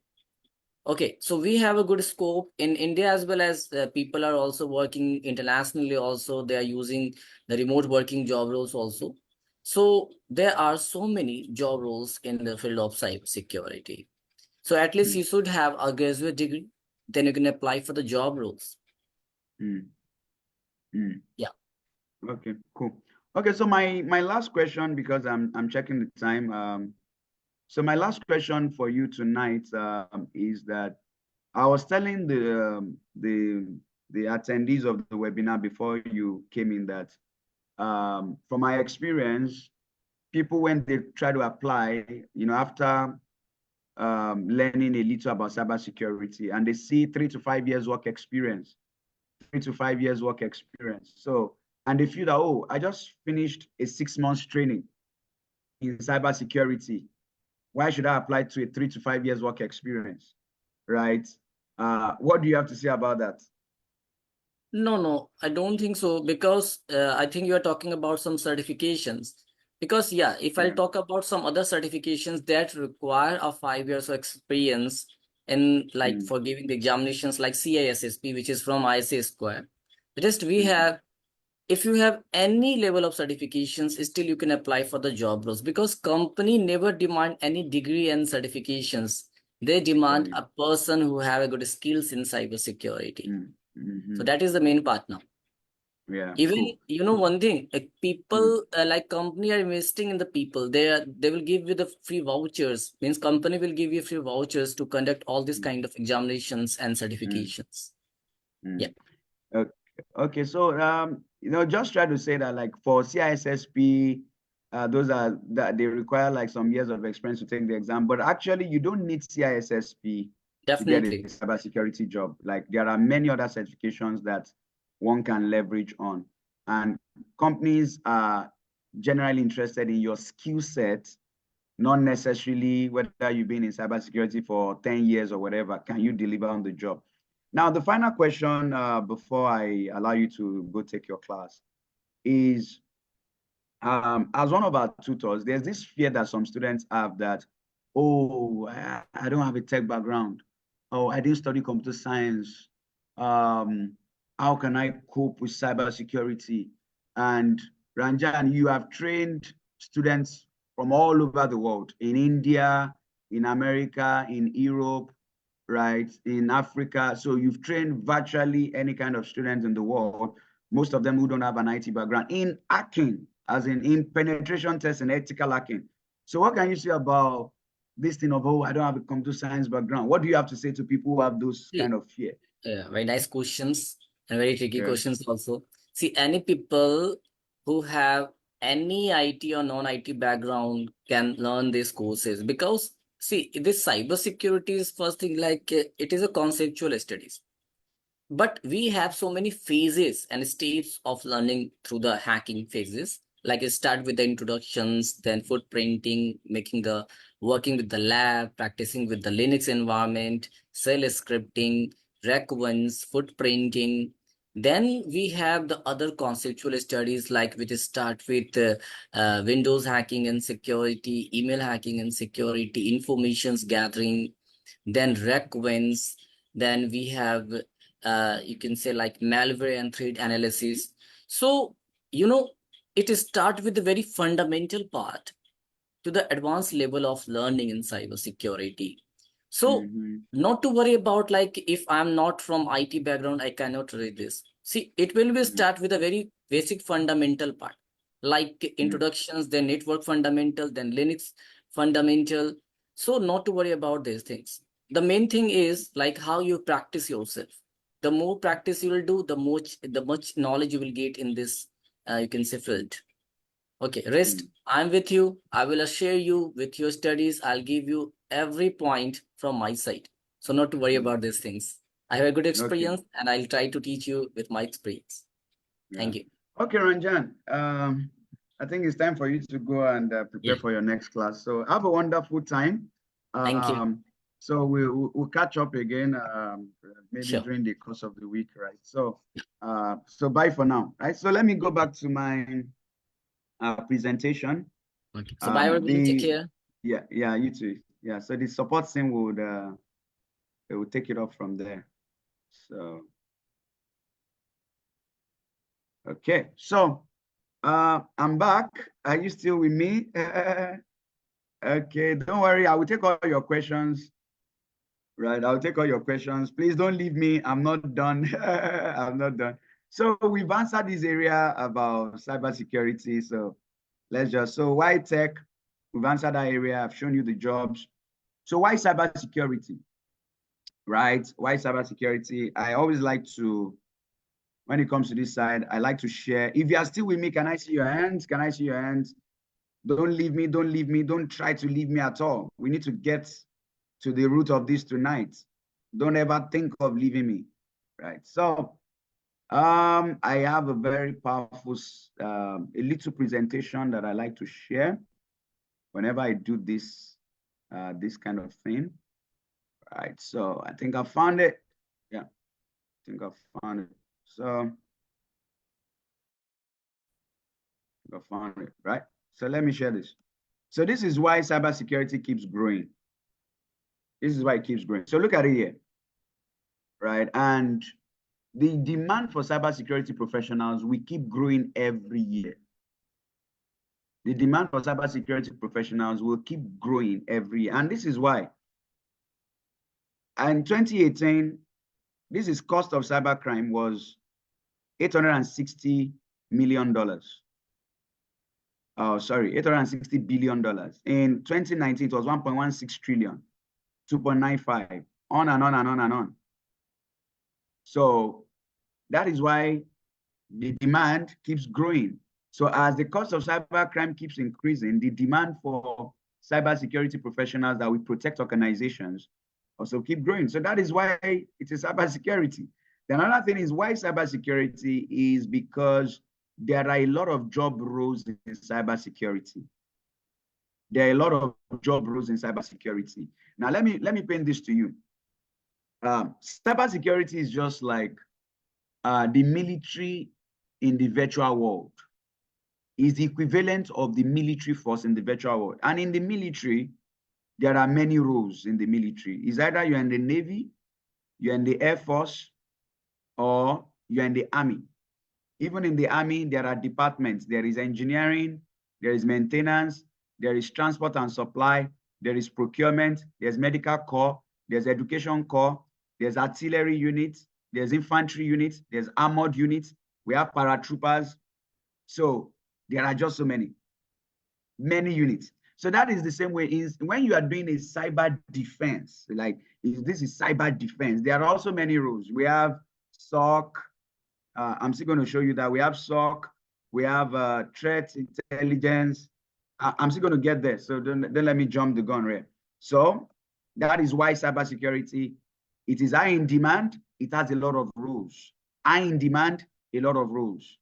Okay, so we have a good scope in India as well as people are also working internationally also. They are using the remote working job roles also. So there are so many job roles in the field of cybersecurity. So at least Mm, you should have a graduate degree, then you can apply for the job roles. mm, mm. Yeah, Okay, cool. Okay, so my last question, because I'm checking the time. So my last question for you tonight is that I was telling the attendees of the webinar before you came in that from my experience, people when they try to apply, after learning a little about cybersecurity, and they see 3 to 5 years work experience, 3 to 5 years work experience. So, and they feel that, oh, I just finished a 6 months training in cybersecurity. Why should I apply to a 3 to 5 years work experience? Right? What do you have to say about that? no, I don't think so, because I think you are talking about some certifications. Because yeah, if I'll Yeah. talk about some other certifications that require a 5 years of experience in like Mm, for giving the examinations like CISSP, which is from IC Square. Just we mm, have, if you have any level of certifications, still you can apply for the job roles, because company never demand any degree and certifications. They demand exactly. a person who have a good skills in cybersecurity. Mm, So mm-hmm. that is the main part now. Yeah, Even cool. you know one thing, like Mm, people like company are investing in the people. They will give you the free vouchers. Means company will give you free vouchers to conduct all this mm, kind of examinations and mm, certifications. Yeah, mm. Okay. Okay, so just try to say that like for CISSP, those are that they require like some years of experience to take the exam, but actually you don't need CISSP to get a definitely. cybersecurity job. Like there are many other certifications that one can leverage on, and companies are generally interested in your skill set, not necessarily whether you've been in cybersecurity for 10 years or whatever. Can you deliver on the job? Now, the final question before I allow you to go take your class is, as one of our tutors, there's this fear that some students have that, oh, I don't have a tech background. Oh, I didn't study computer science. Um, how can I cope with cybersecurity? And Ranjan, you have trained students from all over the world, in India, in America, in Europe, right, in Africa. So you've trained virtually any kind of student in the world, most of them who don't have an IT background, in hacking, as in penetration tests and ethical hacking. So what can you say about this thing of, oh, I don't have a computer science background? What do you have to say to people who have those See, kind of fear? very nice questions and very tricky Yeah. questions also. See, any people who have any IT or non-IT background can learn these courses, because see, this cybersecurity is first thing, like it is a conceptual studies. But we have so many phases and stages of learning through the hacking phases. Like it start with the introductions, then footprinting, making the working with the lab, practicing with the Linux environment, shell scripting, rec ones, footprinting. Then we have the other conceptual studies, like which start with Windows hacking and security, email hacking and security, informations gathering, then rec ones. Then we have you can say like malware and threat analysis. So you know, it start with the very fundamental part to the advanced level of learning in cybersecurity. So Mm-hmm. not to worry about like if I'm not from IT background, I cannot read this. See, it will be start with a very basic fundamental part, like introductions, then network fundamental, then Linux fundamental. So not to worry about these things. The main thing is like how you practice yourself. The more practice you will do, the much knowledge you will get in this, you can say, field. Okay, rest. I'm with you. I will share you with your studies. I'll give you every point from my side. So not to worry about these things. I have a good Okay. experience and I'll try to teach you with my experience. Yeah. Thank you. Okay, Ranjan. I think it's time for you to go and prepare Yeah. for your next class. So have a wonderful time. Thank you. So we'll catch up again maybe Sure. during the course of the week, right? So so bye for now, right? So let me go back to my presentation. Okay. So bye everybody. Take care. Yeah, you too. Yeah, so the support team would they will take it up from there. So okay, so I'm back. Are you still with me? Okay, don't worry. I will take all your questions. Right, I'll take all your questions. Please don't leave me. I'm not done. I'm not done. So we've answered this area about cybersecurity. So so why tech? We've answered that area. I've shown you the jobs. So why cybersecurity? Right? Why cybersecurity? I always like to, when it comes to this side, I like to share. If you are still with me, can I see your hands? Can I see your hands? Don't leave me. Don't leave me. Don't try to leave me at all. We need to get to the root of this tonight. Don't ever think of leaving me, right? So I have a very powerful, a little presentation that I like to share whenever I do this, this kind of thing, right? So I think I found it. Yeah, I think I found it. So I found it, right? So let me share this. So this is why cybersecurity keeps growing. This is why it keeps growing. So look at it here, right? And the demand for cybersecurity professionals will keep growing every year. The demand for cybersecurity professionals will keep growing every year. And this is why. In 2018, this is cost of cybercrime was $860 million. Oh, sorry, $860 billion. In 2019, it was 1.16 trillion, 2.95, on and on and on and on. So that is why the demand keeps growing. So as the cost of cybercrime keeps increasing, the demand for cybersecurity professionals that will protect organizations also keep growing. So that is why it is cybersecurity. The another thing is why cybersecurity is because there are a lot of job roles in cybersecurity. There are a lot of job roles in cybersecurity. Now let me paint this to you. Cybersecurity is just like the military in the virtual world. Is the equivalent of the military force in the virtual world. And in the military, there are many roles in the military. It's either you're in the Navy, you're in the Air Force, or you're in the Army. Even in the Army, there are departments. There is engineering, there is maintenance, there is transport and supply, there is procurement, there's medical corps, there's education corps, there's artillery units, there's infantry units, there's armored units, we have paratroopers. So there are just so many units. So that is the same way is when you are doing a cyber defense, like this is cyber defense, there are also many rules. We have SOC. I'm still going to show you that we have SOC, we have threat intelligence. I'm still going to get there. So don't let me jump the gun right. So that is why cybersecurity, it is high in demand. It has a lot of rules. High in demand, a lot of rules.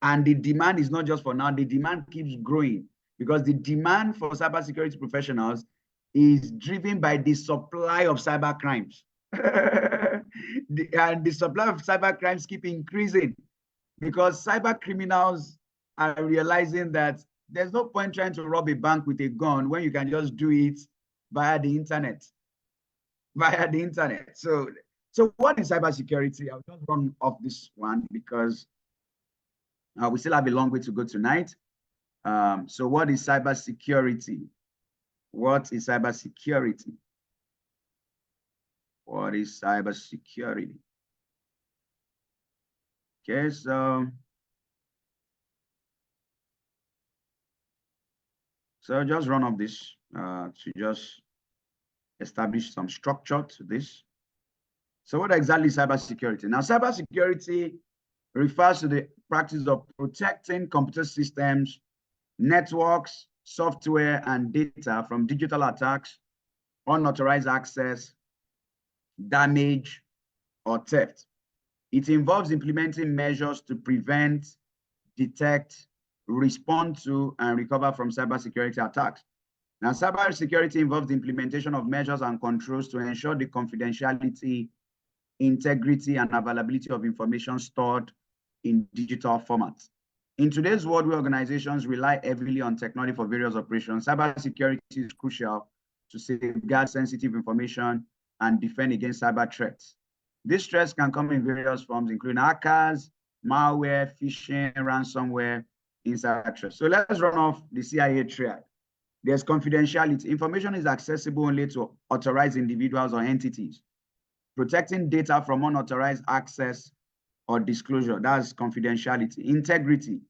And the demand is not just for now, the demand keeps growing because the demand for cybersecurity professionals is driven by the supply of cyber crimes. And the supply of cyber crimes keep increasing because cyber criminals are realizing that there's no point trying to rob a bank with a gun when you can just do it via the internet. So what is cybersecurity? I'll just run off this one because we still have a long way to go tonight. So what is cybersecurity? What is cybersecurity? What is cybersecurity? Okay, so just run off this to just establish some structure to this. So what exactly is cybersecurity? Now, cybersecurity refers to the practice of protecting computer systems, networks, software, and data from digital attacks, unauthorized access, damage, or theft. It involves implementing measures to prevent, detect, respond to, and recover from cybersecurity attacks. Now, cybersecurity involves the implementation of measures and controls to ensure the confidentiality, integrity, and availability of information stored in digital formats. In today's world, where organizations rely heavily on technology for various operations, cybersecurity is crucial to safeguard sensitive information and defend against cyber threats. These threats can come in various forms, including hackers, malware, phishing, ransomware, insider threats. So let's run off the CIA triad. There's confidentiality. Information is accessible only to authorized individuals or entities. Protecting data from unauthorized access or disclosure, that's confidentiality. Integrity,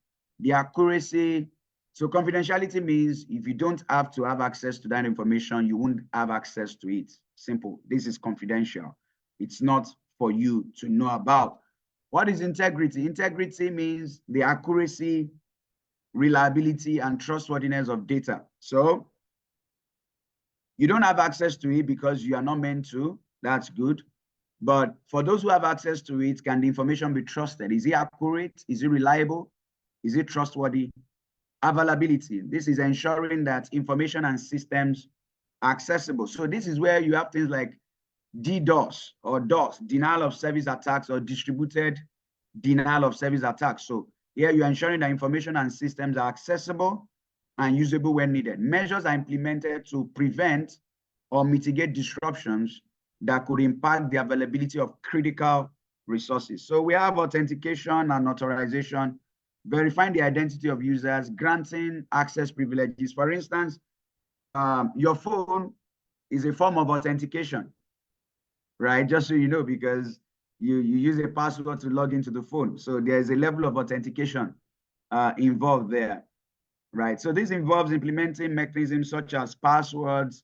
the accuracy. So confidentiality means if you don't have to have access to that information, you won't have access to it. Simple. This is confidential. It's not for you to know about. What is integrity? Integrity means the accuracy, reliability, and trustworthiness of data. So you don't have access to it because you are not meant to. That's good. But for those who have access to it, can the information be trusted? Is it accurate? Is it reliable? Is it trustworthy? Availability. This is ensuring that information and systems are accessible. So this is where you have things like DDoS or DOS, denial of service attacks, or distributed denial of service attacks. So here you're ensuring that information and systems are accessible and usable when needed. Measures are implemented to prevent or mitigate disruptions that could impact the availability of critical resources. So we have authentication and authorization, verifying the identity of users, granting access privileges. For instance, your phone is a form of authentication, right? Just so you know, because you use a password to log into the phone. So there's a level of authentication involved there, right? So this involves implementing mechanisms such as passwords,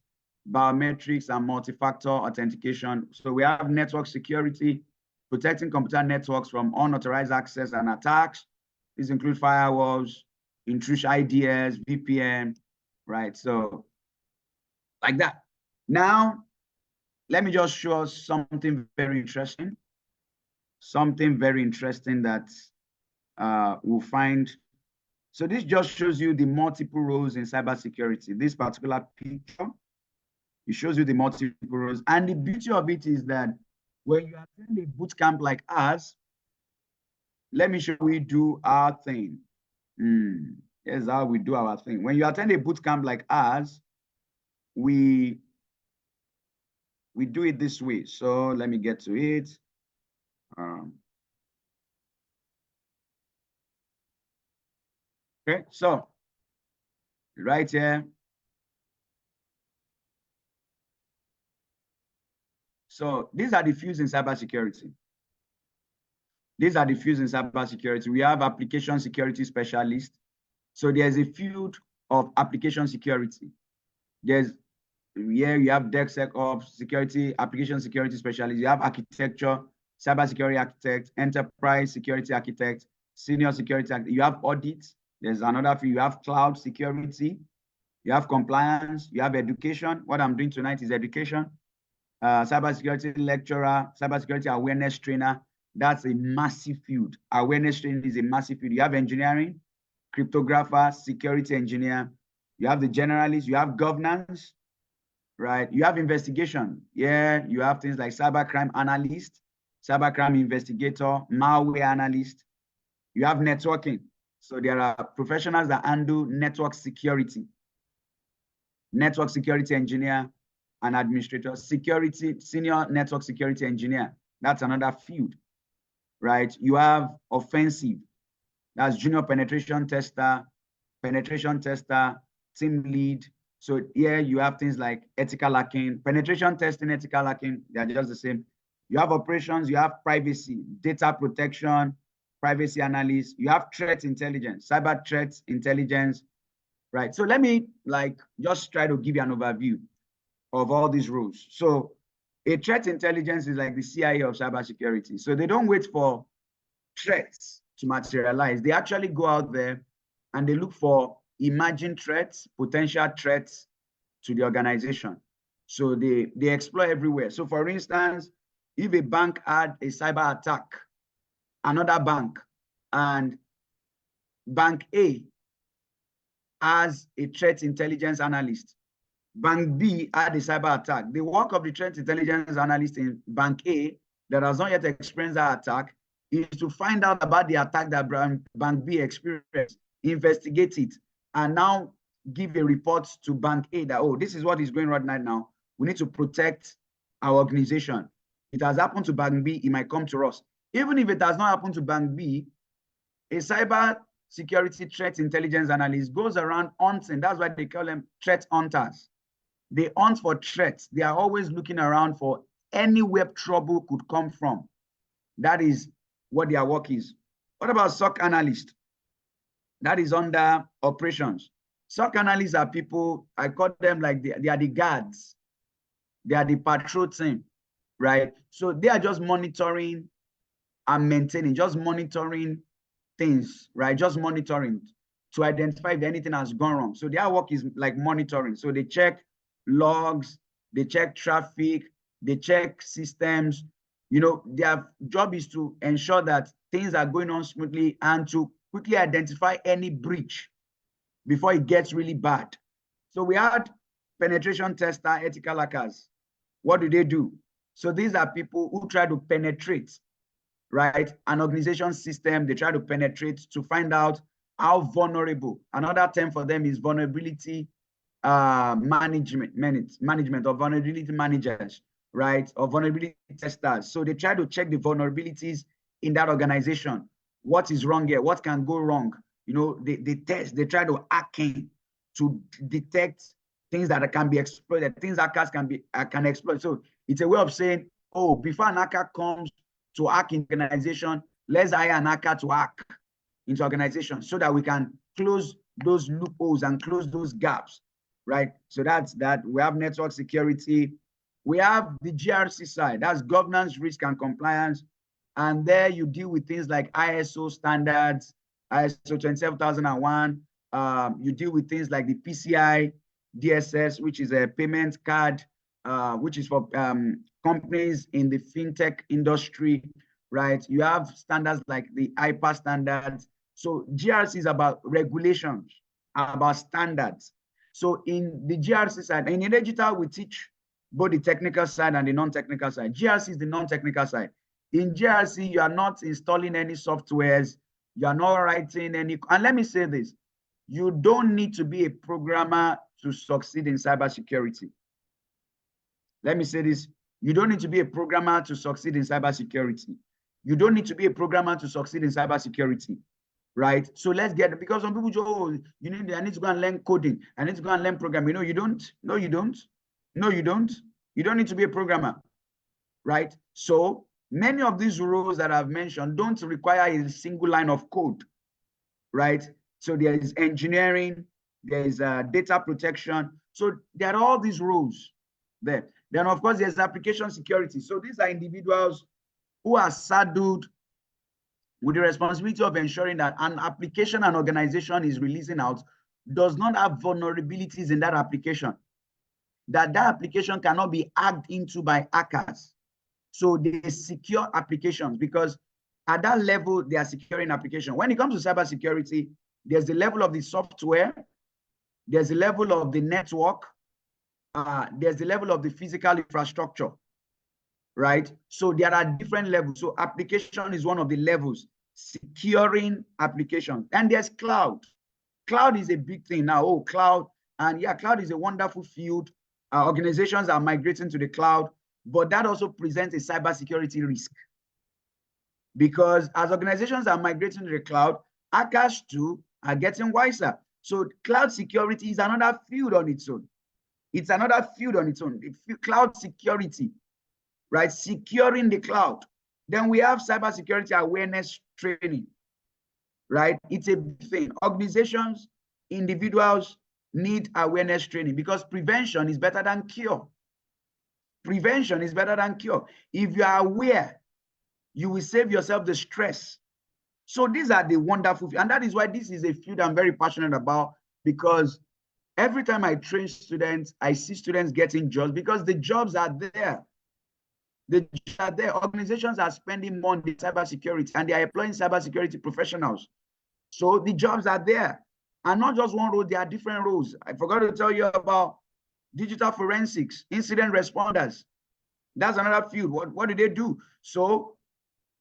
biometrics, and multi-factor authentication. So we have network security, protecting computer networks from unauthorized access and attacks. These include firewalls, intrusion IDS, VPN, right? So like that. Now, let me just show us something very interesting. Something very interesting that we'll find. So this just shows you the multiple roles in cybersecurity. This particular picture, it shows you the multiple roles. And the beauty of it is that when you attend a boot camp like us, let me show you we do our thing. Here's how we do our thing. When you attend a boot camp like us, we do it this way. So let me get to it. Okay, so right here. So these are the fields in cybersecurity. These are the fields in cybersecurity. We have application security specialist. So there's a field of application security. There's here you have DevSecOps, security, application security specialist. You have architecture, cybersecurity architect, enterprise security architect, senior security architect. You have audit. There's another field. You have cloud security. You have compliance. You have education. What I'm doing tonight is education. Cybersecurity lecturer, cybersecurity awareness trainer. That's a massive field. Awareness training is a massive field. You have engineering, cryptographer, security engineer. You have the generalist. You have governance, right? You have investigation. Yeah, you have things like cybercrime analyst, cybercrime investigator, malware analyst. You have networking. So there are professionals that handle network security engineer, and administrator, security, senior network security engineer. That's another field, right? You have offensive, that's junior penetration tester, team lead. So here you have things like ethical hacking, penetration testing, ethical hacking, they're just the same. You have operations, you have privacy, data protection, privacy analyst, you have threat intelligence, cyber threat intelligence, right? So let me just try to give you an overview of all these roles. So a threat intelligence is like the CIA of cybersecurity. So they don't wait for threats to materialize. They actually go out there and they look for imagined threats, potential threats to the organization. So they explore everywhere. So for instance, if a bank had a cyber attack, another bank, and Bank A has a threat intelligence analyst, Bank B had a cyber attack. The work of the threat intelligence analyst in Bank A that has not yet experienced that attack is to find out about the attack that Bank B experienced, investigate it, and now give a report to Bank A that, oh, this is what is going on right now. We need to protect our organization. It has happened to Bank B, it might come to us. Even if it has not happened to Bank B, a cyber security threat intelligence analyst goes around hunting. That's why they call them threat hunters. They hunt for threats. They are always looking around for anywhere trouble could come from. That is what their work is. What about SOC analyst? That is under operations. SOC analysts are people, I call them like they are the guards. They are the patrol team, right? So they are just monitoring and maintaining, just monitoring things, right? Just monitoring to identify if anything has gone wrong. So their work is like monitoring. So they check logs, they check traffic, they check systems. You know, their job is to ensure that things are going on smoothly and to quickly identify any breach before it gets really bad. So we had penetration tester, ethical hackers. What do? So these are people who try to penetrate, right, an organization system. They try to penetrate to find out how vulnerable. Another term for them is vulnerability management or vulnerability managers, right, or vulnerability testers. So they try to check the vulnerabilities in that organization. What is wrong here? What can go wrong? You know, they test, they try to hack in to detect things that can be exploited, things hackers can exploit. So it's a way of saying, oh, before an hacker comes to hack in organization, let's hire an hacker to hack into organization so that we can close those loopholes and close those gaps, right? So that's that. We have network security. We have the GRC side. That's governance, risk, and compliance. And there you deal with things like ISO standards, ISO 27001. You deal with things like the PCI DSS, which is a payment card, which is for companies in the fintech industry, right? You have standards like the IPA standards. So GRC is about regulations, about standards. So in the GRC side, and in digital, we teach both the technical side and the non-technical side. GRC is the non-technical side. In GRC, you are not installing any softwares, you are not writing any, and let me say this, you don't need to be a programmer to succeed in cybersecurity. Let me say this, you don't need to be a programmer to succeed in cybersecurity. You don't need to be a programmer to succeed in cybersecurity, right? So let's get, because some people go, oh, I need to go and learn coding. I need to go and learn programming. No, you don't. No, you don't. No, you don't. You don't need to be a programmer, right? So many of these roles that I've mentioned don't require a single line of code, right? So there is engineering, there is data protection. So there are all these roles there. Then, of course, there's application security. So these are individuals who are saddled with the responsibility of ensuring that an application an organization is releasing out does not have vulnerabilities in that application, that application cannot be hacked into by hackers. So they secure applications, because at that level, they are securing application. When it comes to cybersecurity, there's the level of the software, there's the level of the network, there's the level of the physical infrastructure, right? So there are different levels. So application is one of the levels, securing applications. And there's cloud. Cloud is a big thing now. Oh, cloud. And yeah, cloud is a wonderful field. Organizations are migrating to the cloud, but that also presents a cybersecurity risk. Because as organizations are migrating to the cloud, hackers too are getting wiser. So cloud security is another field on its own. It's another field on its own. Cloud security, right? Securing the cloud. Then we have cybersecurity awareness training, right? It's a big thing. Organizations, individuals need awareness training because prevention is better than cure. Prevention is better than cure. If you are aware, you will save yourself the stress. So these are the wonderful, and that is why this is a field I'm very passionate about, because every time I train students, I see students getting jobs because the jobs are there. The jobs are there. Organizations are spending money on cybersecurity and they are employing cybersecurity professionals. So the jobs are there. And not just one role, there are different roles. I forgot to tell you about digital forensics, incident responders. That's another field. What do they do? So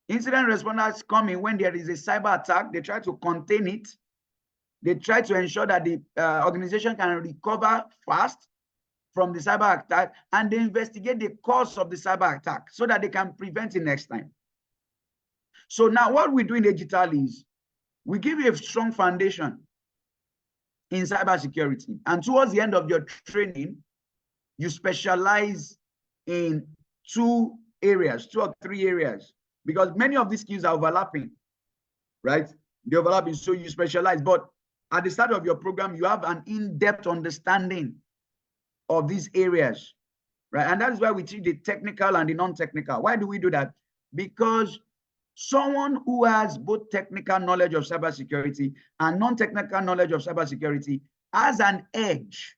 incident responders come in when there is a cyber attack. They try to contain it. They try to ensure that the organization can recover fast from the cyber attack, and they investigate the cause of the cyber attack so that they can prevent it next time. So now what we do in digital is we give you a strong foundation in cybersecurity. And towards the end of your training, you specialize in 2 areas, 2 or 3 areas, because many of these skills are overlapping, right? They're overlapping, so you specialize. But at the start of your program, you have an in-depth understanding of these areas, right? And that is why we teach the technical and the non-technical. Why do we do that? Because someone who has both technical knowledge of cybersecurity and non-technical knowledge of cybersecurity has an edge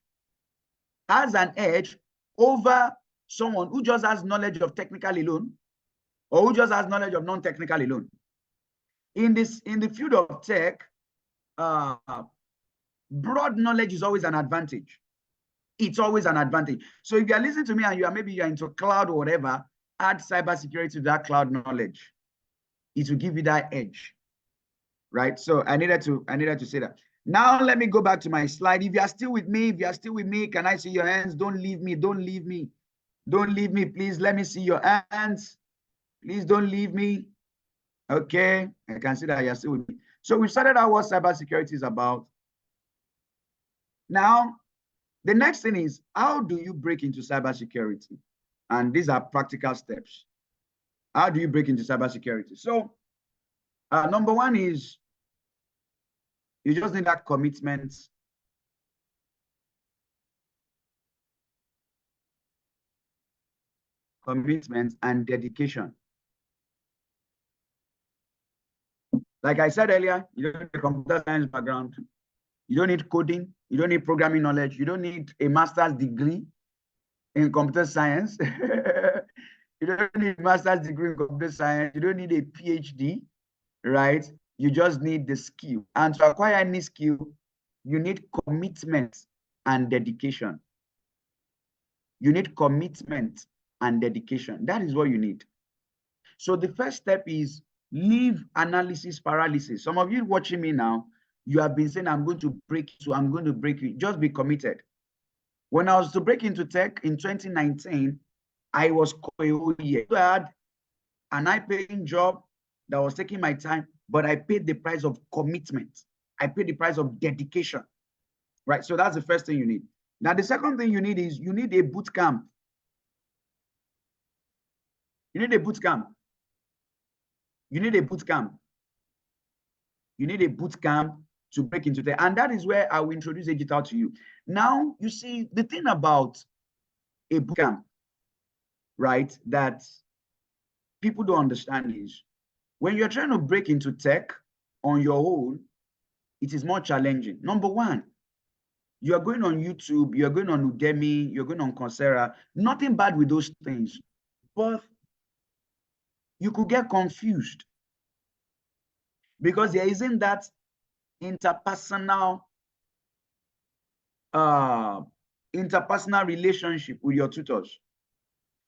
over someone who just has knowledge of technical alone or who just has knowledge of non-technical alone. In the field of tech, broad knowledge is always an advantage. It's always an advantage. So if you're listening to me and you're into cloud or whatever, add cybersecurity to that cloud knowledge. It will give you that edge, right? So I needed to say that. Now let me go back to my slide. If you are still with me, can I see your hands? Don't leave me. Don't leave me. Don't leave me, please. Let me see your hands. Please don't leave me. Okay, I can see that you're still with me. So we started out what cybersecurity is about. Now, the next thing is, how do you break into cybersecurity? And these are practical steps. How do you break into cybersecurity? So, number 1 is you just need that commitment. Commitment and dedication. Like I said earlier, you don't need a computer science background. You don't need coding. You don't need programming knowledge. You don't need a master's degree in computer science. You don't need a master's degree in computer science. You don't need a PhD, right? You just need the skill. And to acquire any skill, you need commitment and dedication. You need commitment and dedication. That is what you need. So the first step is leave analysis paralysis. Some of you watching me now, you have been saying, I'm going to break you. I'm going to break you. Just be committed. When I was to break into tech in 2019, I was a whole year. I had an high-paying job that was taking my time, but I paid the price of commitment. I paid the price of dedication, right? So that's the first thing you need. Now, the second thing you need is you need a boot camp. You need a boot camp. You need a boot camp. You need a boot camp to break into tech. And that is where I will introduce digital to you. Now, you see, the thing about a boot camp, right, that people don't understand is when you're trying to break into tech on your own, it is more challenging. Number 1, you are going on YouTube, you're going on Udemy, you're going on Coursera. Nothing bad with those things, but you could get confused because there isn't that interpersonal relationship with your tutors.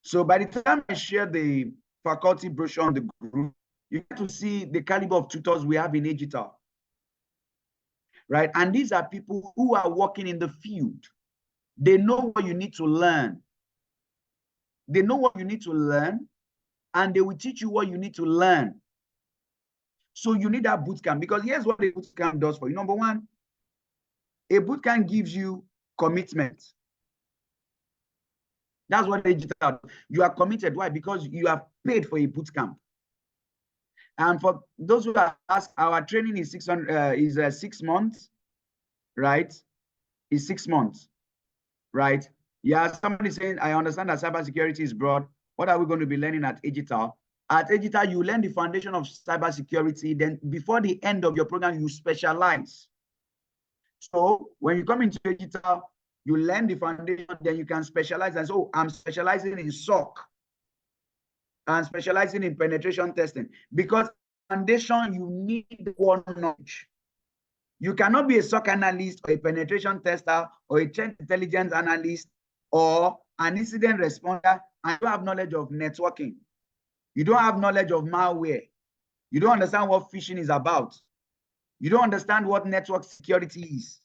So by the time I share the faculty brochure on the group, you get to see the caliber of tutors we have in digital, right? And these are people who are working in the field. They know what you need to learn. They know what you need to learn, and they will teach you what you need to learn. So you need that boot camp, because here's what a boot camp does for you. Number 1, a boot camp gives you commitment. That's what digital. You are committed. Why? Because you have paid for a boot camp. And for those who are asked, our training is 6 months, right? Is 6 months, right? Yeah, somebody saying, I understand that cybersecurity is broad. What are we going to be learning at Agital? At Agital, you learn the foundation of cybersecurity. Then before the end of your program, you specialize. So when you come into Agital, you learn the foundation, then you can specialize. And so I'm specializing in SOC. I'm specializing in penetration testing. Because foundation, you need one knowledge. You cannot be a SOC analyst or a penetration tester or a threat intelligence analyst or an incident responder and you don't have knowledge of networking. You don't have knowledge of malware. You don't understand what phishing is about. You don't understand what network security is,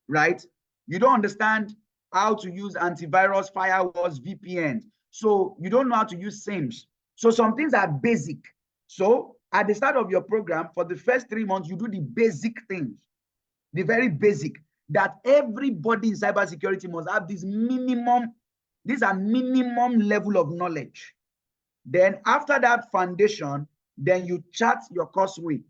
right? You don't understand how to use antivirus, firewalls, VPNs. So you don't know how to use SIEMs. So some things are basic. So at the start of your program, for the first 3 months, you do the basic things, the very basic, that everybody in cybersecurity must have this minimum, these are minimum level of knowledge. Then after that foundation, then you chart your courseway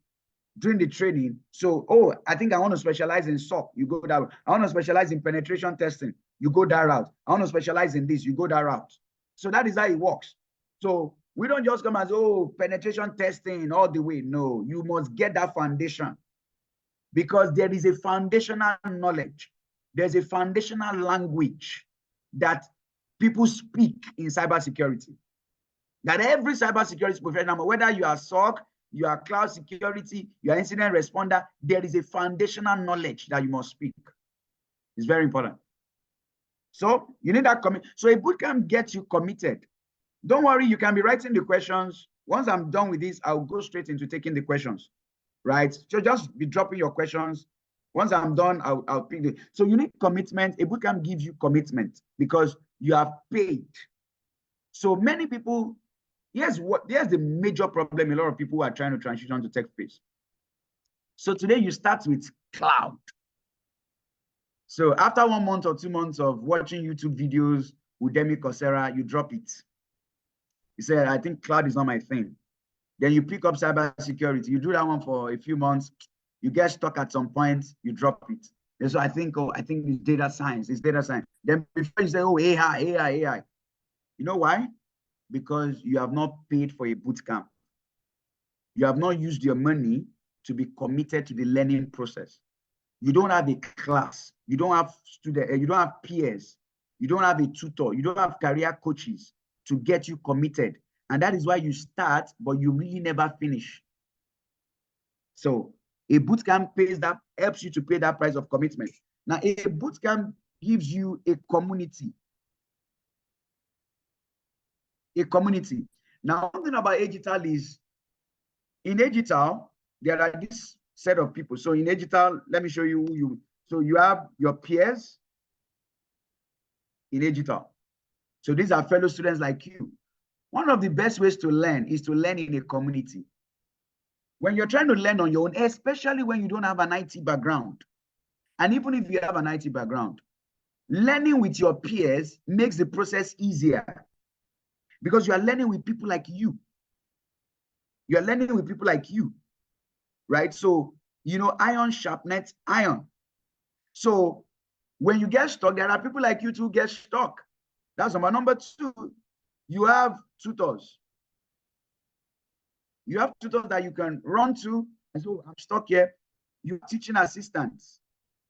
during the training. So, oh, I think I want to specialize in SOC, you go that route. I want to specialize in penetration testing, you go that route. I want to specialize in this, you go that route. So that is how it works. So we don't just come as, oh, penetration testing all the way. No, you must get that foundation because there is a foundational knowledge. There's a foundational language that people speak in cybersecurity. That every cybersecurity professional, whether you are SOC, you are cloud security, you are incident responder, there is a foundational knowledge that you must speak. It's very important. So you need that commit. So a bootcamp gets you committed. Don't worry, you can be writing the questions. Once I'm done with this, I'll go straight into taking the questions, right? So just be dropping your questions. Once I'm done, I'll pick the. So you need commitment. A bootcamp gives you commitment because you have paid. So many people, here's the major problem a lot of people who are trying to transition to tech space. So today you start with cloud. So after 1 month or 2 months of watching YouTube videos, Udemy, Coursera, you drop it. You say, I think cloud is not my thing. Then you pick up cybersecurity. You do that one for a few months. You get stuck at some point, you drop it. And so I think, oh, I think it's data science. It's data science. Then before you say, oh, AI. You know why? Because you have not paid for a bootcamp. You have not used your money to be committed to the learning process. You don't have a class. You don't have students. You don't have peers. You don't have a tutor. You don't have career coaches to get you committed. And that is why you start, but you really never finish. So a bootcamp pays that, helps you to pay that price of commitment. Now, a bootcamp gives you a community. A community. Now, one thing about Agital is, in Agital, there are this set of people. So in Agital, let me show you who you. So you have your peers in Agital. So these are fellow students like you. One of the best ways to learn is to learn in a community. When you're trying to learn on your own, especially when you don't have an IT background, and even if you have an IT background, learning with your peers makes the process easier because you are learning with people like you. You are learning with people like you, right? So, you know, iron sharpens iron. So when you get stuck, there are people like you to get stuck. That's number two. You have tutors. You have tutors that you can run to and say, oh, I'm stuck here. You have teaching assistants.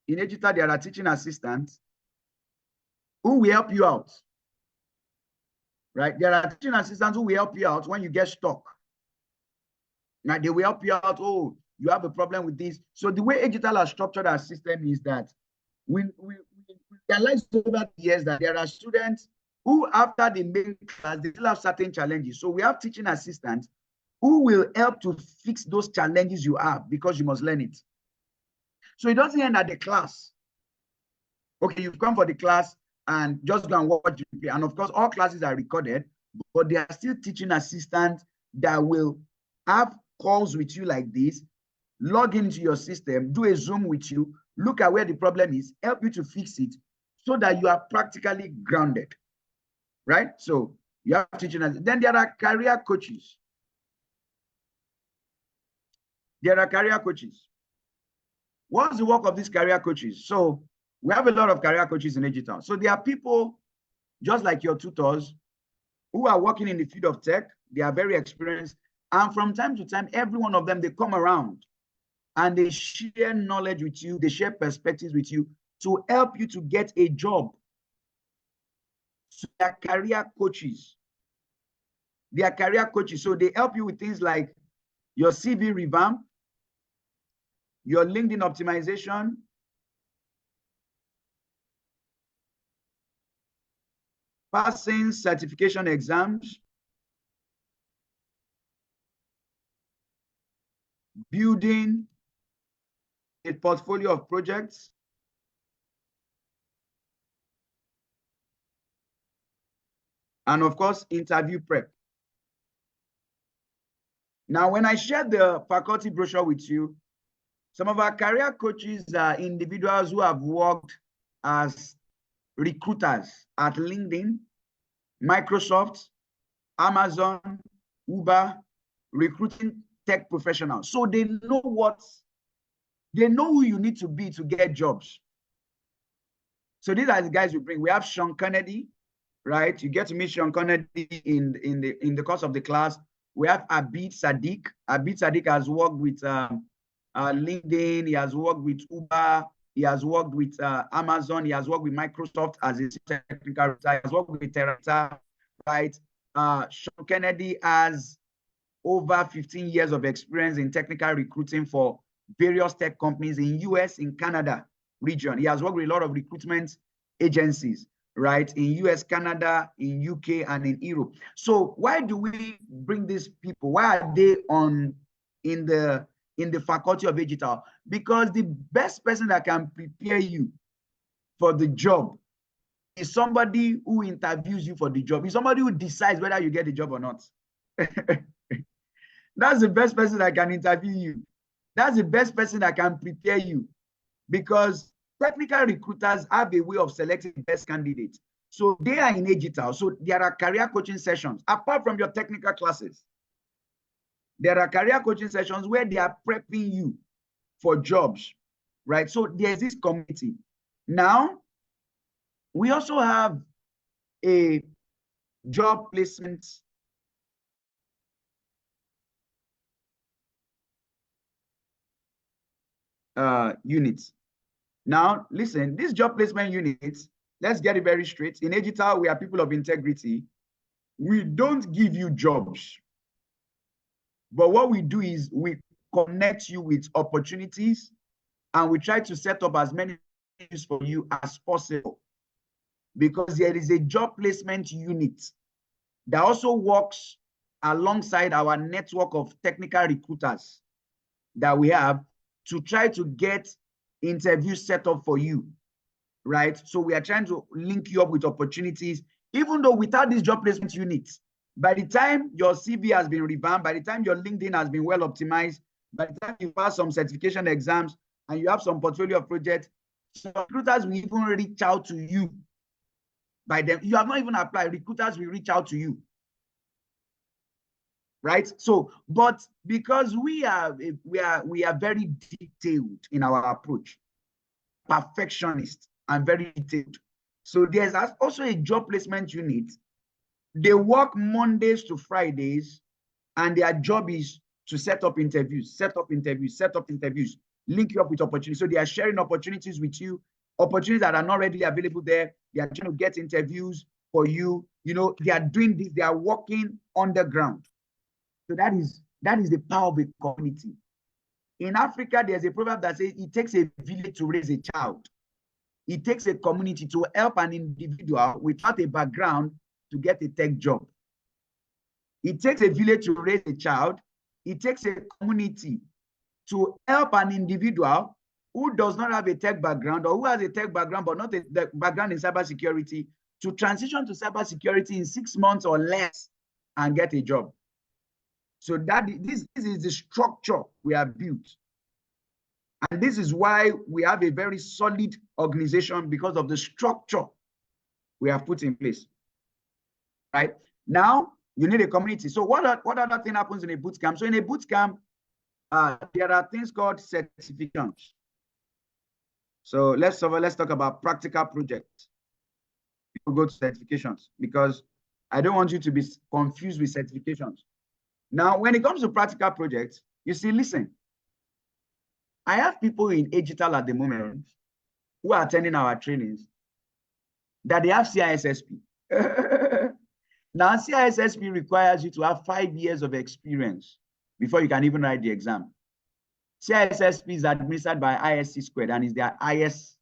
In Agital, there are teaching assistants who will help you out. Right? There are teaching assistants who will help you out when you get stuck. Now they will help you out. Oh, you have a problem with this. So the way Agital has structured our system is that we realized over the years that there are students who, after the main class, they still have certain challenges. So we have teaching assistants who will help to fix those challenges you have because you must learn it. So it doesn't end at the class. Okay, you've come for the class and just go and watch it. And of course, all classes are recorded, but there are still teaching assistants that will have calls with you like this, log into your system, do a Zoom with you, look at where the problem is, help you to fix it so that you are practically grounded, right? So you have teaching. Then there are career coaches. there are career coaches. What's the work of these career coaches? So we have a lot of career coaches in digital. So there are people just like your tutors who are working in the field of tech. They are very experienced. And from time to time, every one of them, they come around and they share knowledge with you. They share perspectives with you to help you to get a job. So they are career coaches. They are career coaches. So they help you with things like your CV revamp, your LinkedIn optimization, passing certification exams, building a portfolio of projects, and of course, interview prep. Now, when I shared the faculty brochure with you, some of our career coaches are individuals who have worked as recruiters at LinkedIn, Microsoft, Amazon, Uber, recruiting tech professionals. So they know who you need to be to get jobs. So these are the guys we bring. We have Sean Kennedy, right? You get to meet Sean Kennedy in the course of the class. We have Abid Sadiq. Abid Sadiq has worked with LinkedIn. He has worked with Uber. He has worked with Amazon. He has worked with Microsoft as a technical recruiter. He has worked with Terrata, right? Sean Kennedy has over 15 years of experience in technical recruiting for various tech companies in US, in Canada region. He has worked with a lot of recruitment agencies, right? In US, Canada, in UK, and in Europe. So why do we bring these people? Why are they in the faculty of digital? Because the best person that can prepare you for the job is somebody who interviews you for the job. Is somebody who decides whether you get the job or not. That's the best person that can interview you. That's the best person that can prepare you, because technical recruiters have a way of selecting the best candidates. So they are in digital. So there are career coaching sessions apart from your technical classes. There are career coaching sessions where they are prepping you for jobs, right? So there's this community. Now, we also have a job placement unit. Now, listen, this job placement unit, let's get it very straight. In digital, we are people of integrity. We don't give you jobs. But what we do is we connect you with opportunities, and we try to set up as many things for you as possible, because there is a job placement unit that also works alongside our network of technical recruiters that we have to try to get interviews set up for you, right? So we are trying to link you up with opportunities, even though without this job placement unit, by the time your CV has been revamped, by the time your LinkedIn has been well optimized, by the time you pass some certification exams and you have some portfolio of projects, some recruiters will even reach out to you. By them, you have not even applied, recruiters will reach out to you, right? So, but because we are very detailed in our approach, perfectionist and very detailed. So there's also a job placement unit. They work Mondays to Fridays, and their job is to set up interviews, link you up with opportunities. So they are sharing opportunities with you, opportunities that are not readily available there. They are trying to get interviews for you. You know, they are doing this, they are working on the ground. So that is the power of a community. In Africa, there's a proverb that says it takes a village to raise a child. It takes a community to help an individual without a background to get a tech job. It takes a village to raise a child. It takes a community to help an individual who does not have a tech background, or who has a tech background but not a background in cybersecurity, to transition to cybersecurity in 6 months or less and get a job. So this is the structure we have built. And this is why we have a very solid organization, because of the structure we have put in place. Right? Now, you need a community. So what other thing happens in a boot camp? So in a boot camp, There are things called certifications. So let's talk about practical projects. People go to certifications because I don't want you to be confused with certifications. Now, when it comes to practical projects, you see, listen, I have people in digital at the moment who are attending our trainings that they have CISSP. Now, CISSP requires you to have 5 years of experience before you can even write the exam. CISSP is administered by ISC squared and is their IS.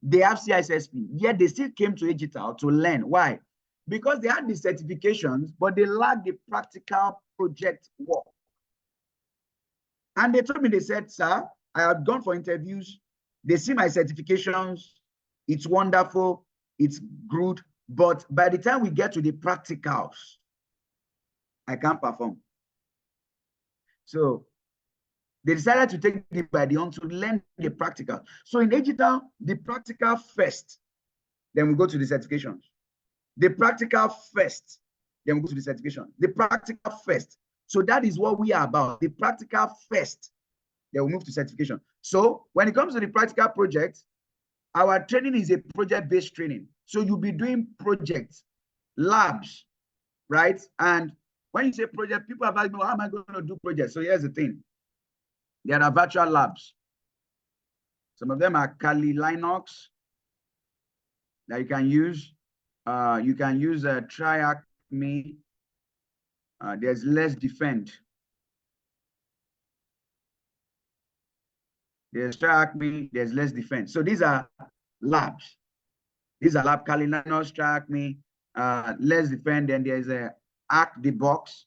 They have CISSP, yet they still came to digital to learn. Why? Because they had the certifications, but they lacked the practical project work. And they told me, they said, sir, I have gone for interviews. They see my certifications. It's wonderful. It's good. But by the time we get to the practicals, I can't perform. So they decided to take it by the own to learn the practical. So in digital, the practical first, then we go to the certifications. The practical first, then we go to the certification. The practical first. So that is what we are about. The practical first, then we move to certification. So when it comes to the practical project, our training is a project-based training. So you'll be doing projects, labs, right? And when you say project, people are like, how am I going to do projects? So here's the thing. There are virtual labs. Some of them are Kali Linux that you can use. You can use TryAcme. There's Let's Defend. There's TryAcme, there's Let's Defend. So these are labs. These are lab Kali Linux, TryAcme, Let's Defend, and there's a Hack the Box.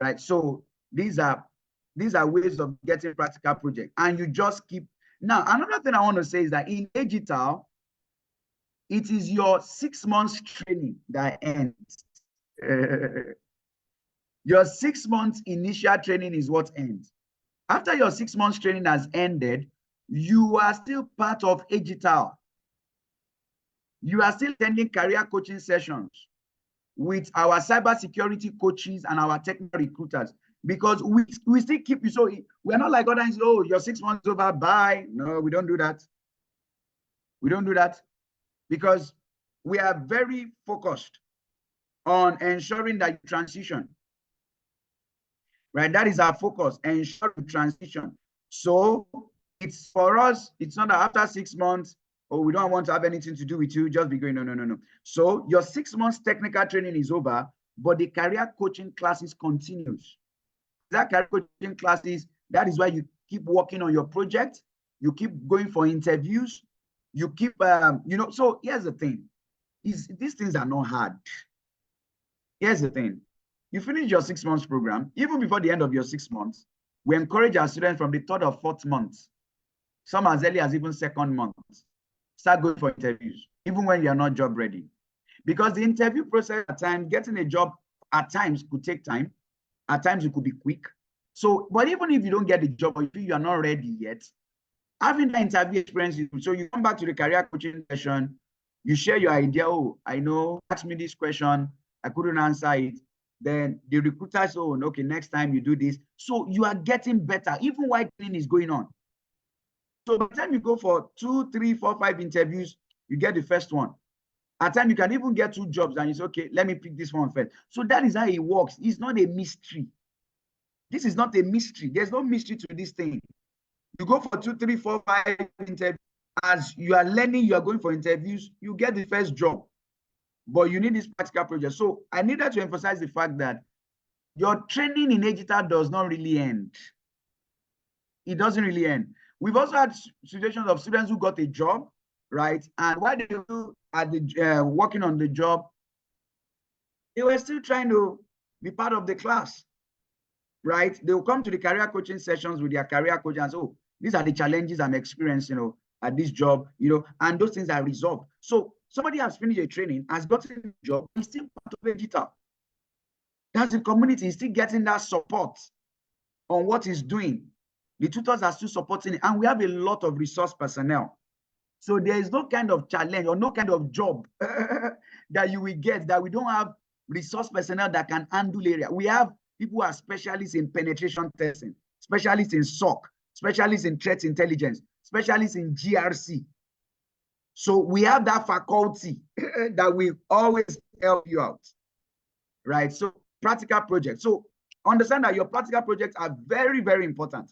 Right. So these are ways of getting practical project. And you just keep. Now, another thing I want to say is that in digital, it is your 6 months training that ends. Your 6 months initial training is what ends. After your 6 months training has ended, you are still part of digital. You are still attending career coaching sessions with our cybersecurity coaches and our technical recruiters, because we still keep you. So we're not like others, oh, your 6 months over, bye. No, we don't do that. We don't do that because we are very focused on ensuring that you transition. Right? That is our focus, ensure transition. So it's for us, it's not that after 6 months, oh, we don't want to have anything to do with you, just be going, no. So your 6 months technical training is over, but the career coaching classes continues. That career coaching classes, that is why you keep working on your project, you keep going for interviews, you keep, so here's the thing, these things are not hard. Here's the thing. You finish your 6 months program, even before the end of your 6 months, we encourage our students from the 3rd or 4th month, some as early as even 2nd month, start going for interviews, even when you're not job ready. Because the interview process at times, getting a job at times could take time, at times it could be quick. So, but even if you don't get the job or if you are not ready yet, having the interview experience, so you come back to the career coaching session, you share your idea, oh, I know, ask me this question, I couldn't answer it. Then the recruiter says, oh, okay, next time you do this. So you are getting better, even while training is going on. So by the time you go for 2, 3, 4, 5 interviews, you get the first one. At times you can even get 2 jobs and you say, okay, let me pick this one first. So that is how it works. It's not a mystery. This is not a mystery. There's no mystery to this thing. You go for 2, 3, 4, 5 interviews. As you are learning, you are going for interviews, you get the first job. But you need this practical project. So I needed to emphasize the fact that your training in digital does not really end. It doesn't really end. We've also had situations of students who got a job, right? And while they were at the working on the job, they were still trying to be part of the class, right? They will come to the career coaching sessions with their career coach and say, oh, these are the challenges I'm experiencing, at this job, and those things are resolved. So somebody has finished a training, has gotten a job, is still part of digital. That's the community, is still getting that support on what he's doing. The tutors are still supporting it, and we have a lot of resource personnel. So there is no kind of challenge or no kind of job that you will get that we don't have resource personnel that can handle area. We have people who are specialists in penetration testing, specialists in SOC, specialists in threat intelligence, specialists in GRC. So we have that faculty that will always help you out, right? So practical projects. So understand that your practical projects are very, very important.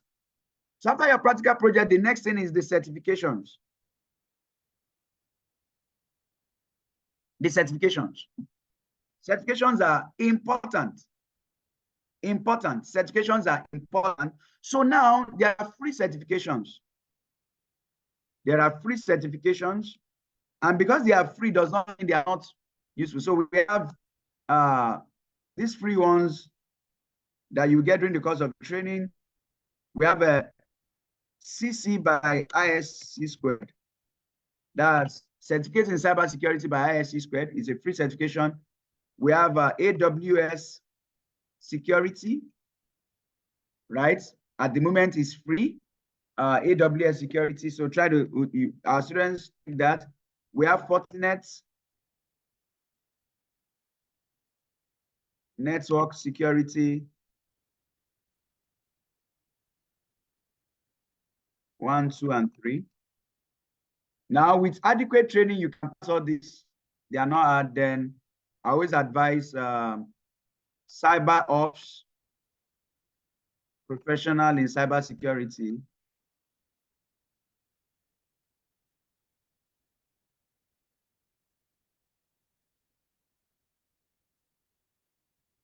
So after your practical project, the next thing is the certifications. The certifications. Certifications are important. Certifications are important. So now there are free certifications. There are free certifications. And because they are free does not mean they are not useful. So we have these free ones that you get during the course of training. We have a CC by ISC squared. That's Certificate in Cybersecurity by ISC squared. It's a free certification. We have AWS Security, right? At the moment, it's free. AWS Security. So try to, our students take that. We have Fortinet Network Security 1, 2, and 3. Now, with adequate training, you can pass all this. They are not hard. Then I always advise cyber ops professional in cybersecurity.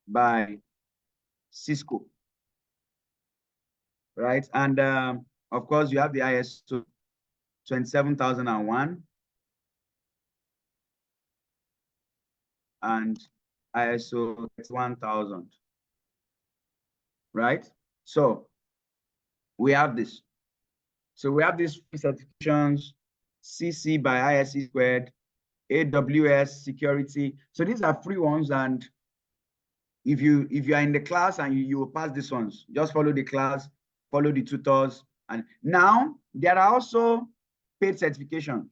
By Cisco, right? And of course, you have the ISO 27001 and ISO 1000, right? So we have this. So we have these certifications, CC by ISC squared, AWS security. So these are free ones, and if you are in the class and you will pass these ones, just follow the class, follow the tutors. And now there are also paid certifications.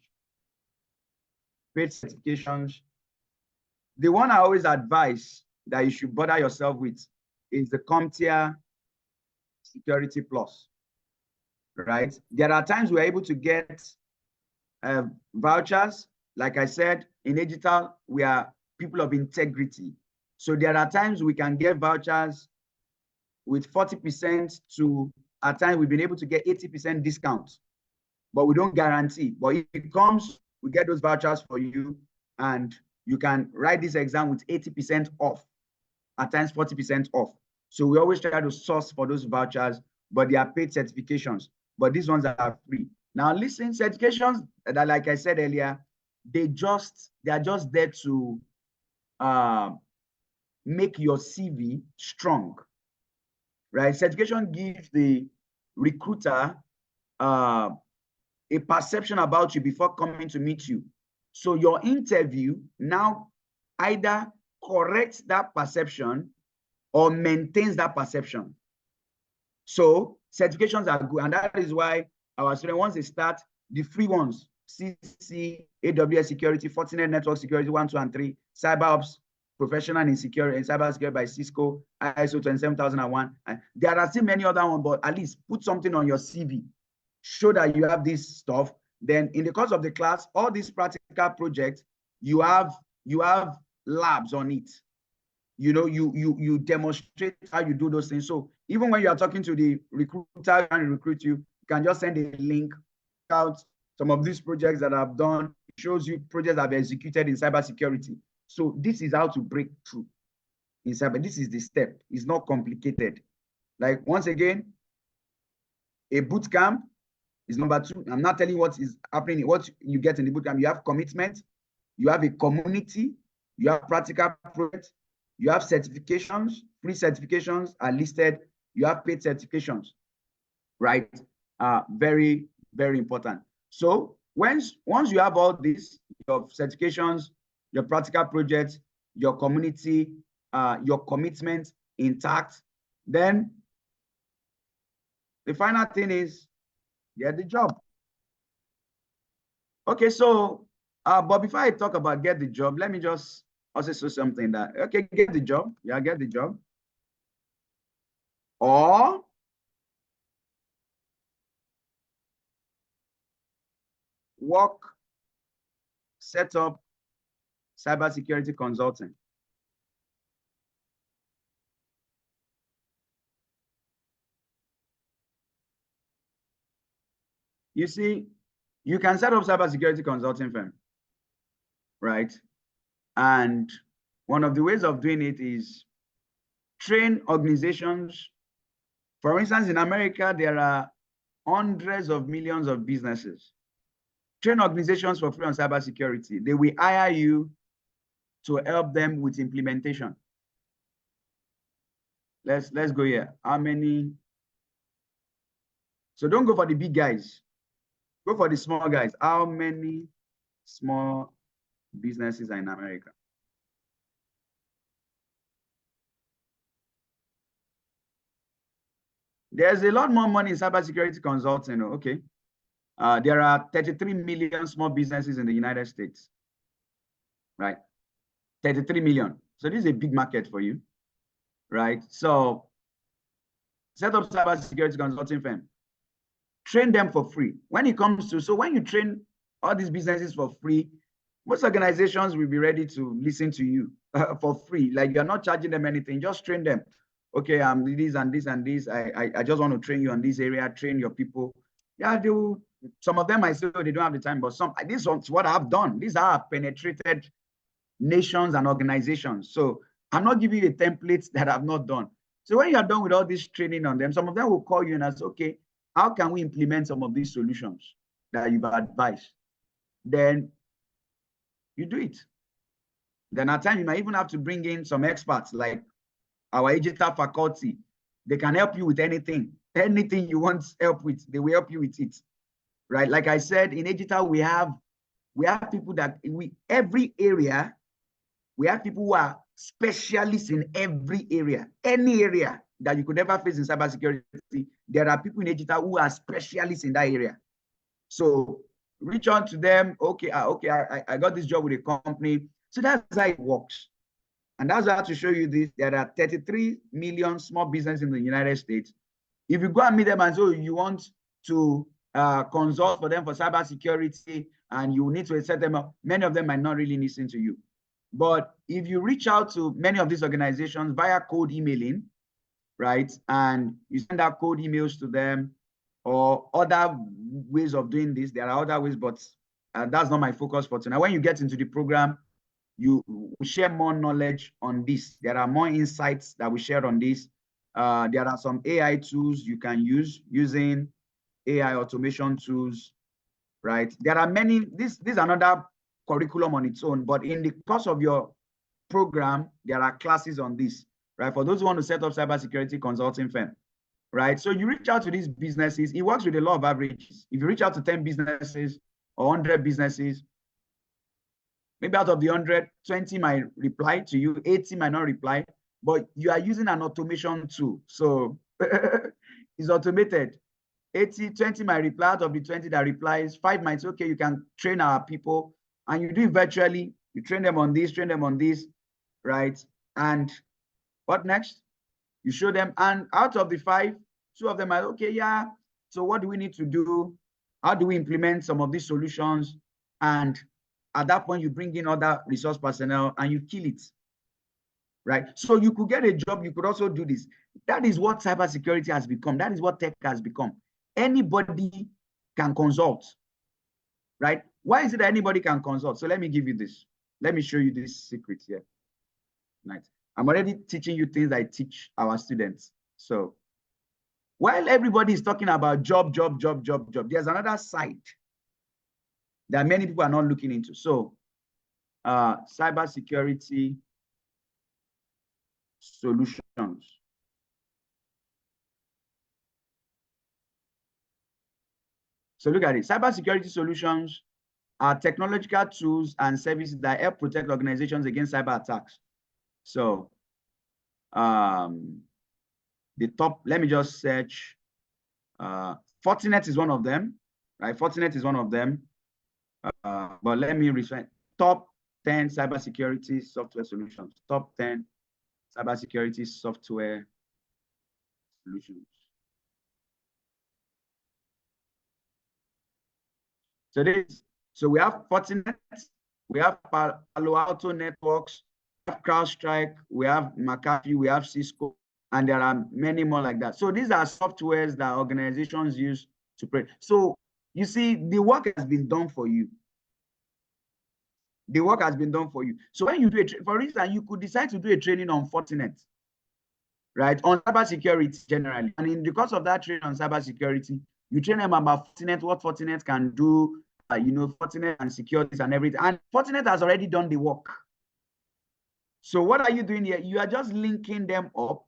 Paid certifications. The one I always advise that you should bother yourself with is the CompTIA Security Plus, right? There are times we're able to get vouchers. Like I said, in digital, we are people of integrity. So there are times we can get vouchers with 40% to, at times we've been able to get 80% discount, but we don't guarantee. But if it comes, we get those vouchers for you, and you can write this exam with 80% off, at times 40% off. So we always try to source for those vouchers, but they are paid certifications, but these ones are free. Now listen, certifications that, like I said earlier, they are just there to make your CV strong, right? Certification gives the recruiter a perception about you before coming to meet you. So your interview now either corrects that perception or maintains that perception. So certifications are good, and that is why our students, once they start, the free ones, CC, AWS Security, Fortinet Network Security 1, 2, and 3, Cyber Ops Professional in Security and Cybersecurity by Cisco, ISO 27001. And there are still many other ones, but at least put something on your CV. Show that you have this stuff. Then in the course of the class, all these practical projects, you have labs on it. You know, you demonstrate how you do those things. So even when you are talking to the recruiter trying to recruit you, you can just send a link out some of these projects that I've done. It shows you projects I've executed in cybersecurity. So this is how to break through in cyber. This is the step. It's not complicated. Like, once again, a boot camp is number 2. I'm not telling you what is happening, what you get in the boot camp. You have commitment, you have a community, you have practical projects, you have certifications. Free certifications are listed. You have paid certifications, right? Very, very important. So once you have all this, your certifications, your practical projects, your community, your commitment intact, then the final thing is get the job. Okay, so but before I talk about get the job, let me just also say something that, okay, get the job. Yeah, get the job. Or work, set up cybersecurity consulting. You see, you can set up cybersecurity consulting firm, right? And one of the ways of doing it is train organizations. For instance, in America, there are hundreds of millions of businesses. Train organizations for free on cybersecurity. They will hire you to help them with implementation. Let's go here. How many? So don't go for the big guys. Go for the small guys. How many small businesses are in America? There's a lot more money in cybersecurity consulting. Okay. There are 33 million small businesses in the United States, right? 33 million. So this is a big market for you, right? So set up cybersecurity consulting firm. Train them for free. When it comes to, so when you train all these businesses for free, most organizations will be ready to listen to you for free. Like you're not charging them anything, just train them. Okay, this and this and this. I just want to train you on this area, train your people. Yeah, they will. Some of them I say they don't have the time, but some this is what I've done. These are penetrated nations and organizations. So I'm not giving you a template that I've not done. So when you're done with all this training on them, some of them will call you and say, okay, how can we implement some of these solutions that you've advised? Then you do it. Then at times you might even have to bring in some experts like our digital faculty. They can help you with anything. Anything you want help with, they will help you with it. Right? Like I said, in digital, we have people that every area, we have people who are specialists in every area, any area that you could ever face in cybersecurity. There are people in digital who are specialists in that area. So reach out to them. Okay, I got this job with a company. So that's how it works. And that's how to show you this. There are 33 million small businesses in the United States. If you go and meet them and say, oh, you want to consult for them for cybersecurity and you need to set them up, many of them might not really listen to you. But if you reach out to many of these organizations via cold emailing, right, and you send out cold emails to them or other ways of doing this, there are other ways, but that's not my focus for tonight. When you get into the program, you share more knowledge on this. There are more insights that we share on this. There are some AI tools you can use using AI automation tools, right? There are many, this is another curriculum on its own, but in the course of your program, there are classes on this, right? For those who want to set up cybersecurity consulting firm, right? So you reach out to these businesses. It works with a law of averages. If you reach out to 10 businesses or 100 businesses, maybe out of the 100, 20 might reply to you, 80 might not reply, but you are using an automation tool. So it's automated. 80, 20 might reply. Out of the 20 that replies, 5 might say, okay, you can train our people. And you do it virtually. You train them on this, right? And what next? You show them. And out of the 5, 2 of them are, okay, yeah. So what do we need to do? How do we implement some of these solutions? And at that point, you bring in other resource personnel and you kill it, right? So you could get a job. You could also do this. That is what cybersecurity has become. That is what tech has become. Anybody can consult, right? Why is it that anybody can consult? So let me give you this. Let me show you this secret here. Right. I'm already teaching you things I teach our students. So while everybody is talking about job, there's another side that many people are not looking into. So cybersecurity solutions. So look at it. Cybersecurity solutions are technological tools and services that help protect organizations against cyber attacks. So the top, let me just search. Fortinet is one of them, right? Fortinet is one of them. But let me refer top 10 cybersecurity software solutions. Top 10 cybersecurity software solutions. So this So we have Fortinet, we have Palo Alto Networks, we have CrowdStrike, we have McAfee, we have Cisco, and there are many more like that. So these are softwares that organizations use to pray. So you see, the work has been done for you. The work has been done for you. So when you do it, for instance, you could decide to do a training on Fortinet, right? On cybersecurity generally. And in the course of that training on cybersecurity, you train them about Fortinet, what Fortinet can do, Fortinet and securities and everything. And Fortinet has already done the work. So what are you doing here? You are just linking them up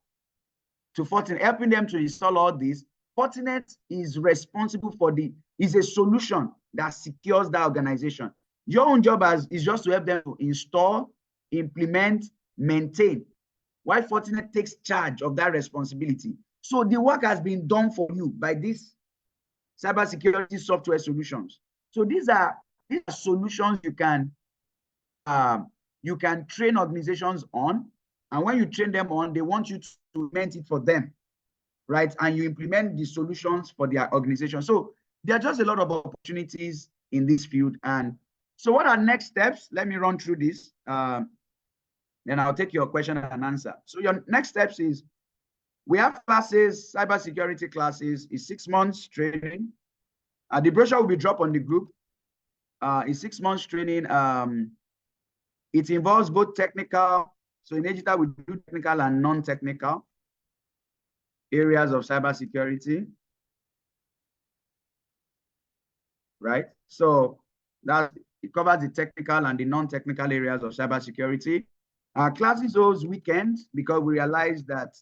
to Fortinet, helping them to install all this. Fortinet is responsible for is a solution that secures that organization. Your own job is just to help them to install, implement, maintain, while Fortinet takes charge of that responsibility. So the work has been done for you by these cybersecurity software solutions. So these are solutions you can train organizations on, and when you train them on, they want you to implement it for them, right? And you implement the solutions for their organization. So there are just a lot of opportunities in this field. And so what are next steps? Let me run through this. Then I'll take your question and answer. So your next steps is, we have classes, cybersecurity classes, is 6 months training. The brochure will be dropped on the group. It's 6 months training. It involves both technical. So in Digital, we do technical and non-technical areas of cybersecurity, right? So it covers the technical and the non-technical areas of cybersecurity. Our classes those weekends, because we realize that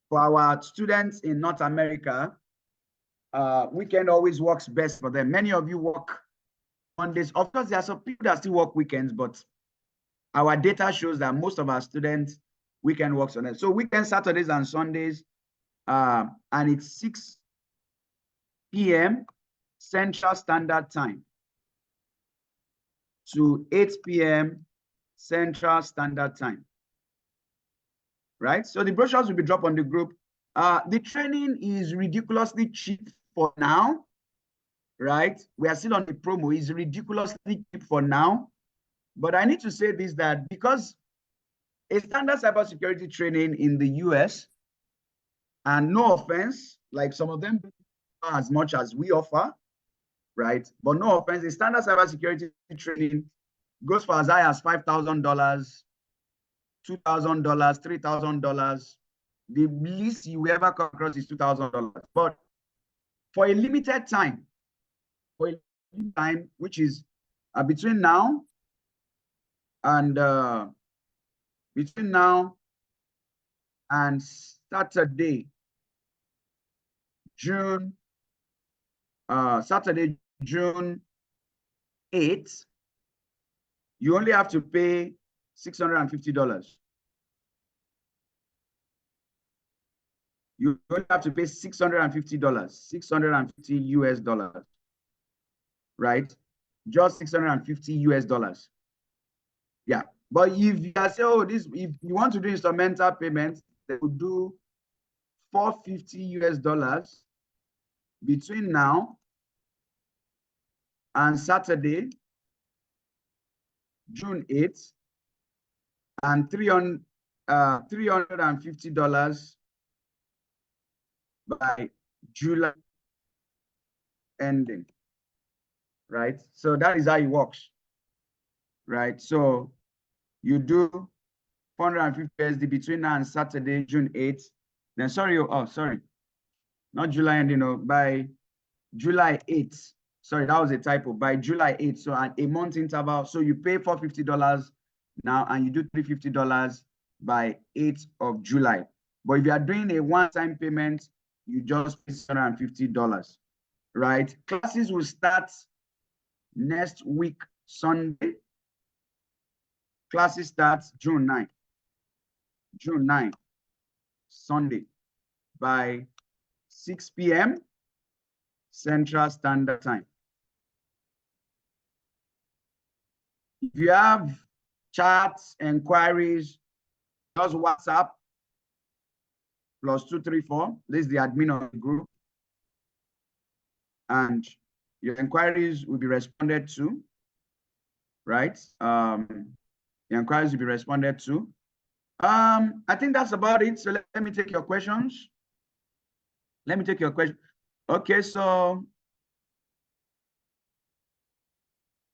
for our students in North America, weekend always works best for them. Many of you work Mondays. Of course, there are some people that still work weekends, but our data shows that most of our students weekend works on it. So weekend, Saturdays and Sundays, and it's 6 p.m. Central Standard Time to 8 p.m. Central Standard Time, right? So the brochures will be dropped on the group. The training is ridiculously cheap for now, right? We are still on the promo. It's ridiculously cheap for now. But I need to say this, that because a standard cybersecurity training in the US, and no offense, like some of them as much as we offer, right? But no offense, a standard cybersecurity training goes for as high as $5,000, $2,000, $3,000. The least you ever come across is $2,000. But for a limited time, which is between now and Saturday, June 8th, you only have to pay $650. You only have to pay $650, 650 US dollars, right? Just 650 US dollars. Yeah. But if you say, oh, if you want to do instrumental payments, they will do 450 US dollars between now and Saturday, June 8th, and $350 by July ending, right? So that is how it works, right? So you do 450 USD between now and Saturday, June 8th. Then sorry, not July ending, by July 8th. Sorry, that was a typo. By July 8th, so at a month interval. So you pay $450 now, and you do $350 by 8th of July. But if you are doing a one-time payment, you just pay $650, right? Classes will start next week, Sunday. Classes starts June 9th. June 9th, Sunday, by 6 p.m. Central Standard Time. If you have chats, inquiries, just WhatsApp +234. This is the admin of the group, and your inquiries will be responded to. right? The inquiries will be responded to. I think that's about it. So let me take your questions. Let me take your question. Okay, so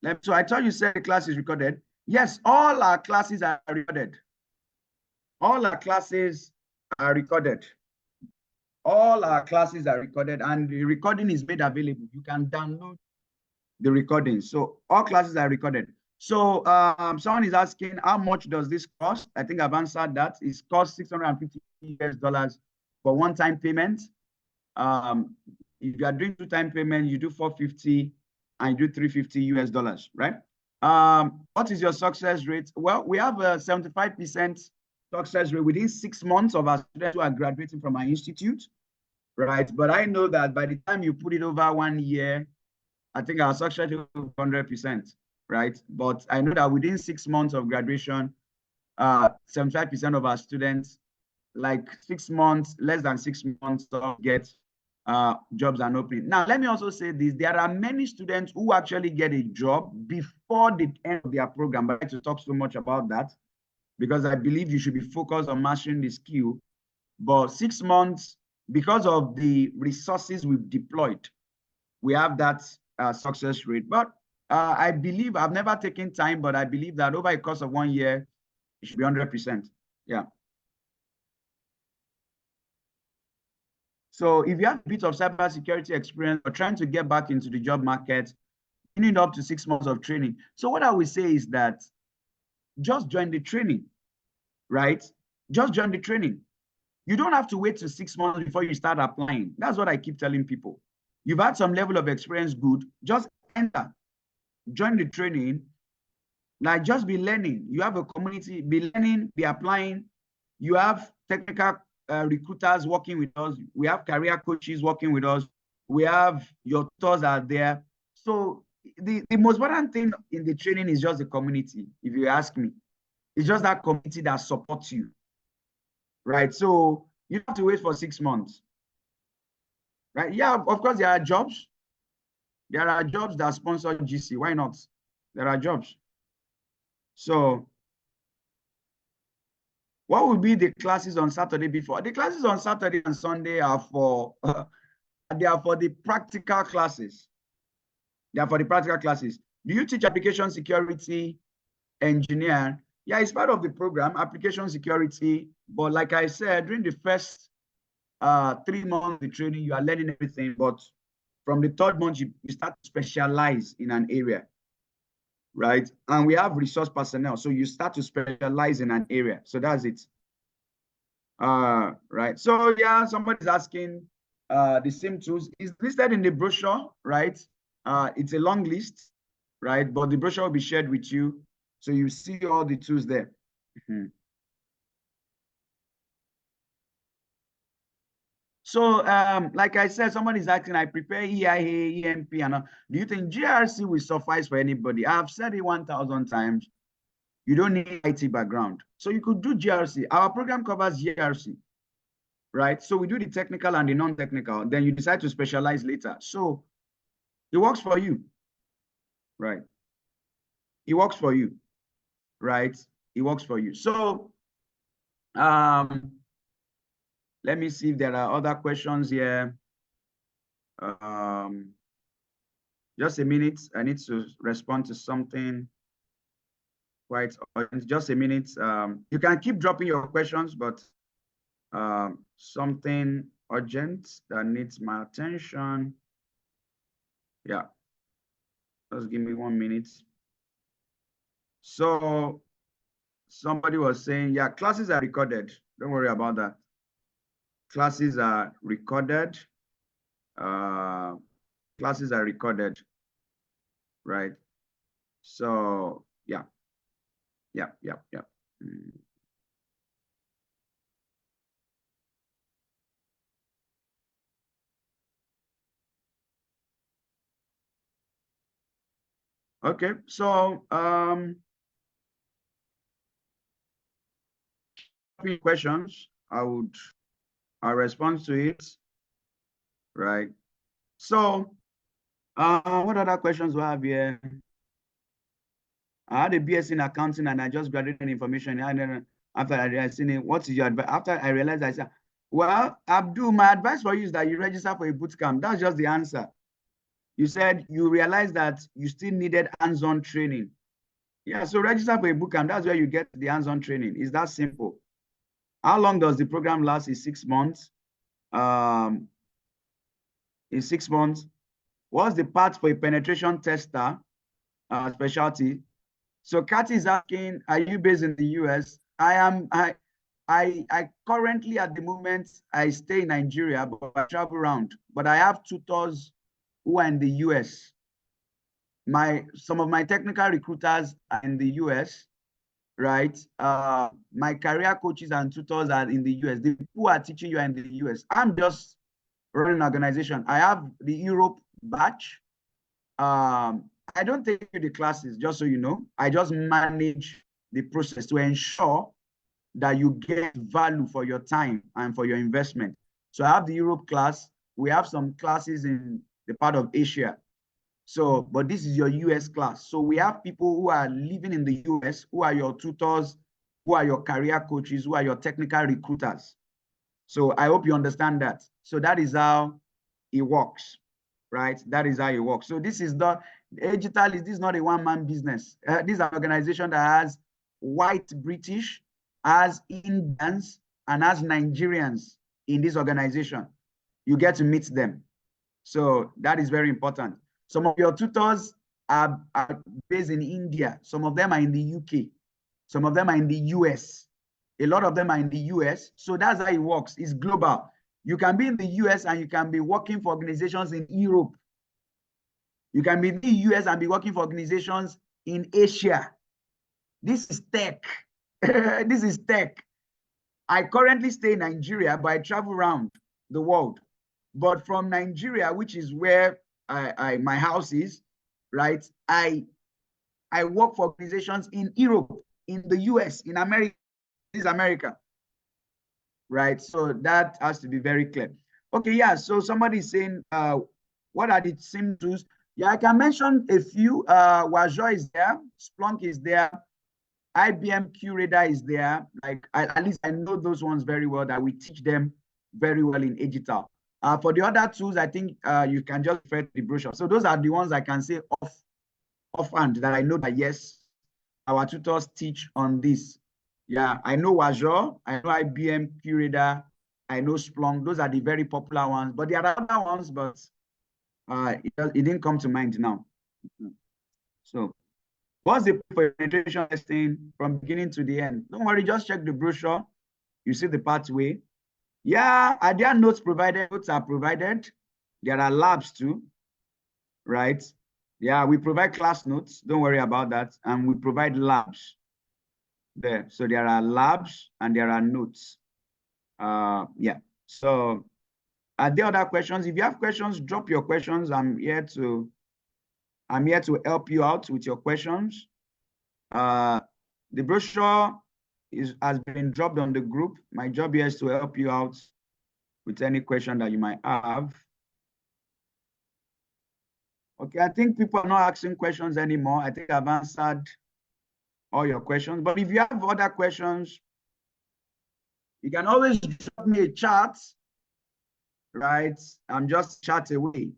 I told you said the class is recorded. Yes, all our classes are recorded. All our classes are recorded. All our classes are recorded, and the recording is made available. You can download the recording. So all classes are recorded. So someone is asking, how much does this cost? I think I've answered that. It costs $650 for one-time payment. If you are doing two-time payment, you do 450 and you do $350, right? What is your success rate? Well, we have a 75% success rate within 6 months of our students who are graduating from our institute, right? But I know that by the time you put it over 1 year, I think our success rate is 100%, right? But I know that within 6 months of graduation, 75% of our students, like 6 months, less than 6 months, get jobs and opening. Now, let me also say this. There are many students who actually get a job before the end of their program. But I like to talk so much about that because I believe you should be focused on mastering the skill. But 6 months, because of the resources we've deployed, we have that success rate. But I believe, I've never taken time, but I believe that over a course of 1 year, it should be 100%. Yeah. So if you have a bit of cybersecurity experience or trying to get back into the job market, you need up to 6 months of training. So what I will say is that just join the training, right? Just join the training. You don't have to wait till 6 months before you start applying. That's what I keep telling people. You've had some level of experience, good. Just enter, join the training. Like, just be learning. You have a community, be learning, be applying. You have technical recruiters working with us. We have career coaches working with us. We have your tutors are there. So the most important thing in the training is just the community, if you ask me. It's just that community that supports you, right? So you have to wait for 6 months, right? Yeah, of course, there are jobs. There are jobs that sponsor GC. Why not? There are jobs. So what will be the classes on Saturday before? The classes on Saturday and Sunday are for they are for the practical classes. They are for the practical classes. Do you teach application security, engineer? Yeah, it's part of the program, application security. But like I said, during the first 3 months of the training, you are learning everything. But from the third month, you start to specialize in an area, right? And we have resource personnel. So you start to specialize in an area. So that's it. Right. So yeah, somebody's asking the same tools is listed in the brochure, right? It's a long list, right? But the brochure will be shared with you. So you see all the tools there. So like I said, somebody's asking, I prepare EIA, EMP, and do you think GRC will suffice for anybody? I've said it 1,000 times. You don't need IT background. So you could do GRC. Our program covers GRC, right? So we do the technical and the non-technical. Then you decide to specialize later. So it works for you, right? It works for you, right? It works for you. So let me see if there are other questions here. Just a minute. I need to respond to something quite urgent. Just a minute. You can keep dropping your questions, but something urgent that needs my attention. Yeah. Just give me 1 minute. So somebody was saying, yeah, classes are recorded. Don't worry about that. Classes are recorded. Classes are recorded, right? So yeah. Okay, so questions, I'll respond to it, right? So what other questions do I have here? I had a BS in accounting and I just graduated in information. And then after I realized, what is your advice? After I realized, I said, well, Abdul, my advice for you is that you register for a boot camp. That's just the answer. You said you realized that you still needed hands-on training. Yeah, so register for a boot camp. That's where you get the hands-on training. It's that simple. How long does the program last? Is 6 months. In 6 months. What's the path for a penetration tester specialty? So Kathy is asking, are you based in the US? I currently at the moment, I stay in Nigeria, but I travel around. But I have tutors who are in the US. Some of my technical recruiters are in the US, right? My career coaches and tutors are in the US. The people who are teaching you are in the US. I'm just running an organization. I have the Europe batch. I don't take the classes, just so you know. I just manage the process to ensure that you get value for your time and for your investment. So I have the Europe class. We have some classes in the part of Asia. So, but this is your US class. So we have people who are living in the US, who are your tutors, who are your career coaches, who are your technical recruiters. So I hope you understand that. So that is how it works, right? That is how it works. So this is not, this is not a one-man business. This is an organization that has white British, has Indians, and has Nigerians in this organization. You get to meet them. So that is very important. Some of your tutors are based in India. Some of them are in the UK. Some of them are in the US. A lot of them are in the US. So that's how it works. It's global. You can be in the US and you can be working for organizations in Europe. You can be in the US and be working for organizations in Asia. This is tech. This is tech. I currently stay in Nigeria, but I travel around the world. But from Nigeria, which is where my house is, right? I work for organizations in Europe, in the US, in America. This is America, right? So that has to be very clear. Okay, yeah. So somebody is saying, what are the SIM tools? Yeah, I can mention a few. Wajo is there, Splunk is there, IBM QRadar is there. Like at least I know those ones very well, that we teach them very well in Digital. For the other tools, I think you can just refer to the brochure. So those are the ones I can say offhand that I know that yes, our tutors teach on this. Yeah, I know Wajo, I know IBM QRadar, I know Splunk. Those are the very popular ones, but there are other ones, but it didn't come to mind now. So what's the penetration testing from beginning to the end? Don't worry, just check the brochure. You see the pathway. Yeah, are there notes provided? Notes are provided. There are labs too, right? Yeah, we provide class notes. Don't worry about that. And we provide labs there. So there are labs and there are notes. Yeah. So are there other questions? If you have questions, drop your questions. I'm here to help you out with your questions. The brochure has been dropped on the group. My job here is to help you out with any question that you might have. Okay, I think people are not asking questions anymore. I think I've answered all your questions. But if you have other questions, you can always drop me a chat, right? I'm just a chat away.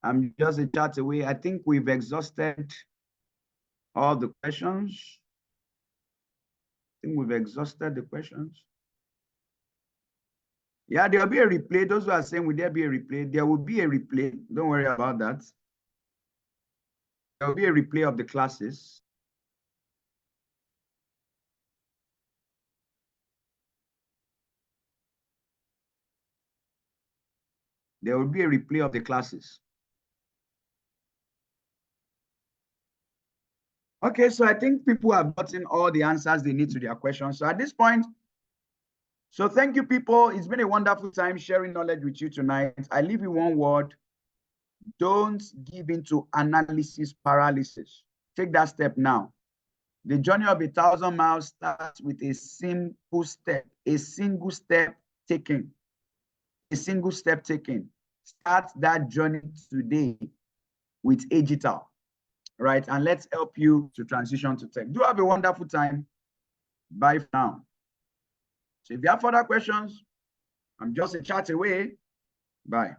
I'm just a chat away. I think we've exhausted all the questions. I think we've exhausted the questions. Yeah, there'll be a replay. Those who are saying, will there be a replay? There will be a replay. Don't worry about that. There will be a replay of the classes. There will be a replay of the classes. Okay, so I think people have gotten all the answers they need to their questions. So at this point, so thank you, people. It's been a wonderful time sharing knowledge with you tonight. I leave you one word. Don't give into analysis paralysis. Take that step now. The journey of 1,000 miles starts with a simple step, a single step taken. A single step taken. Start that journey today with Digital. right? And let's help you to transition to tech. Do have a wonderful time. Bye for now. So if you have further questions, I'm just a chat away. Bye.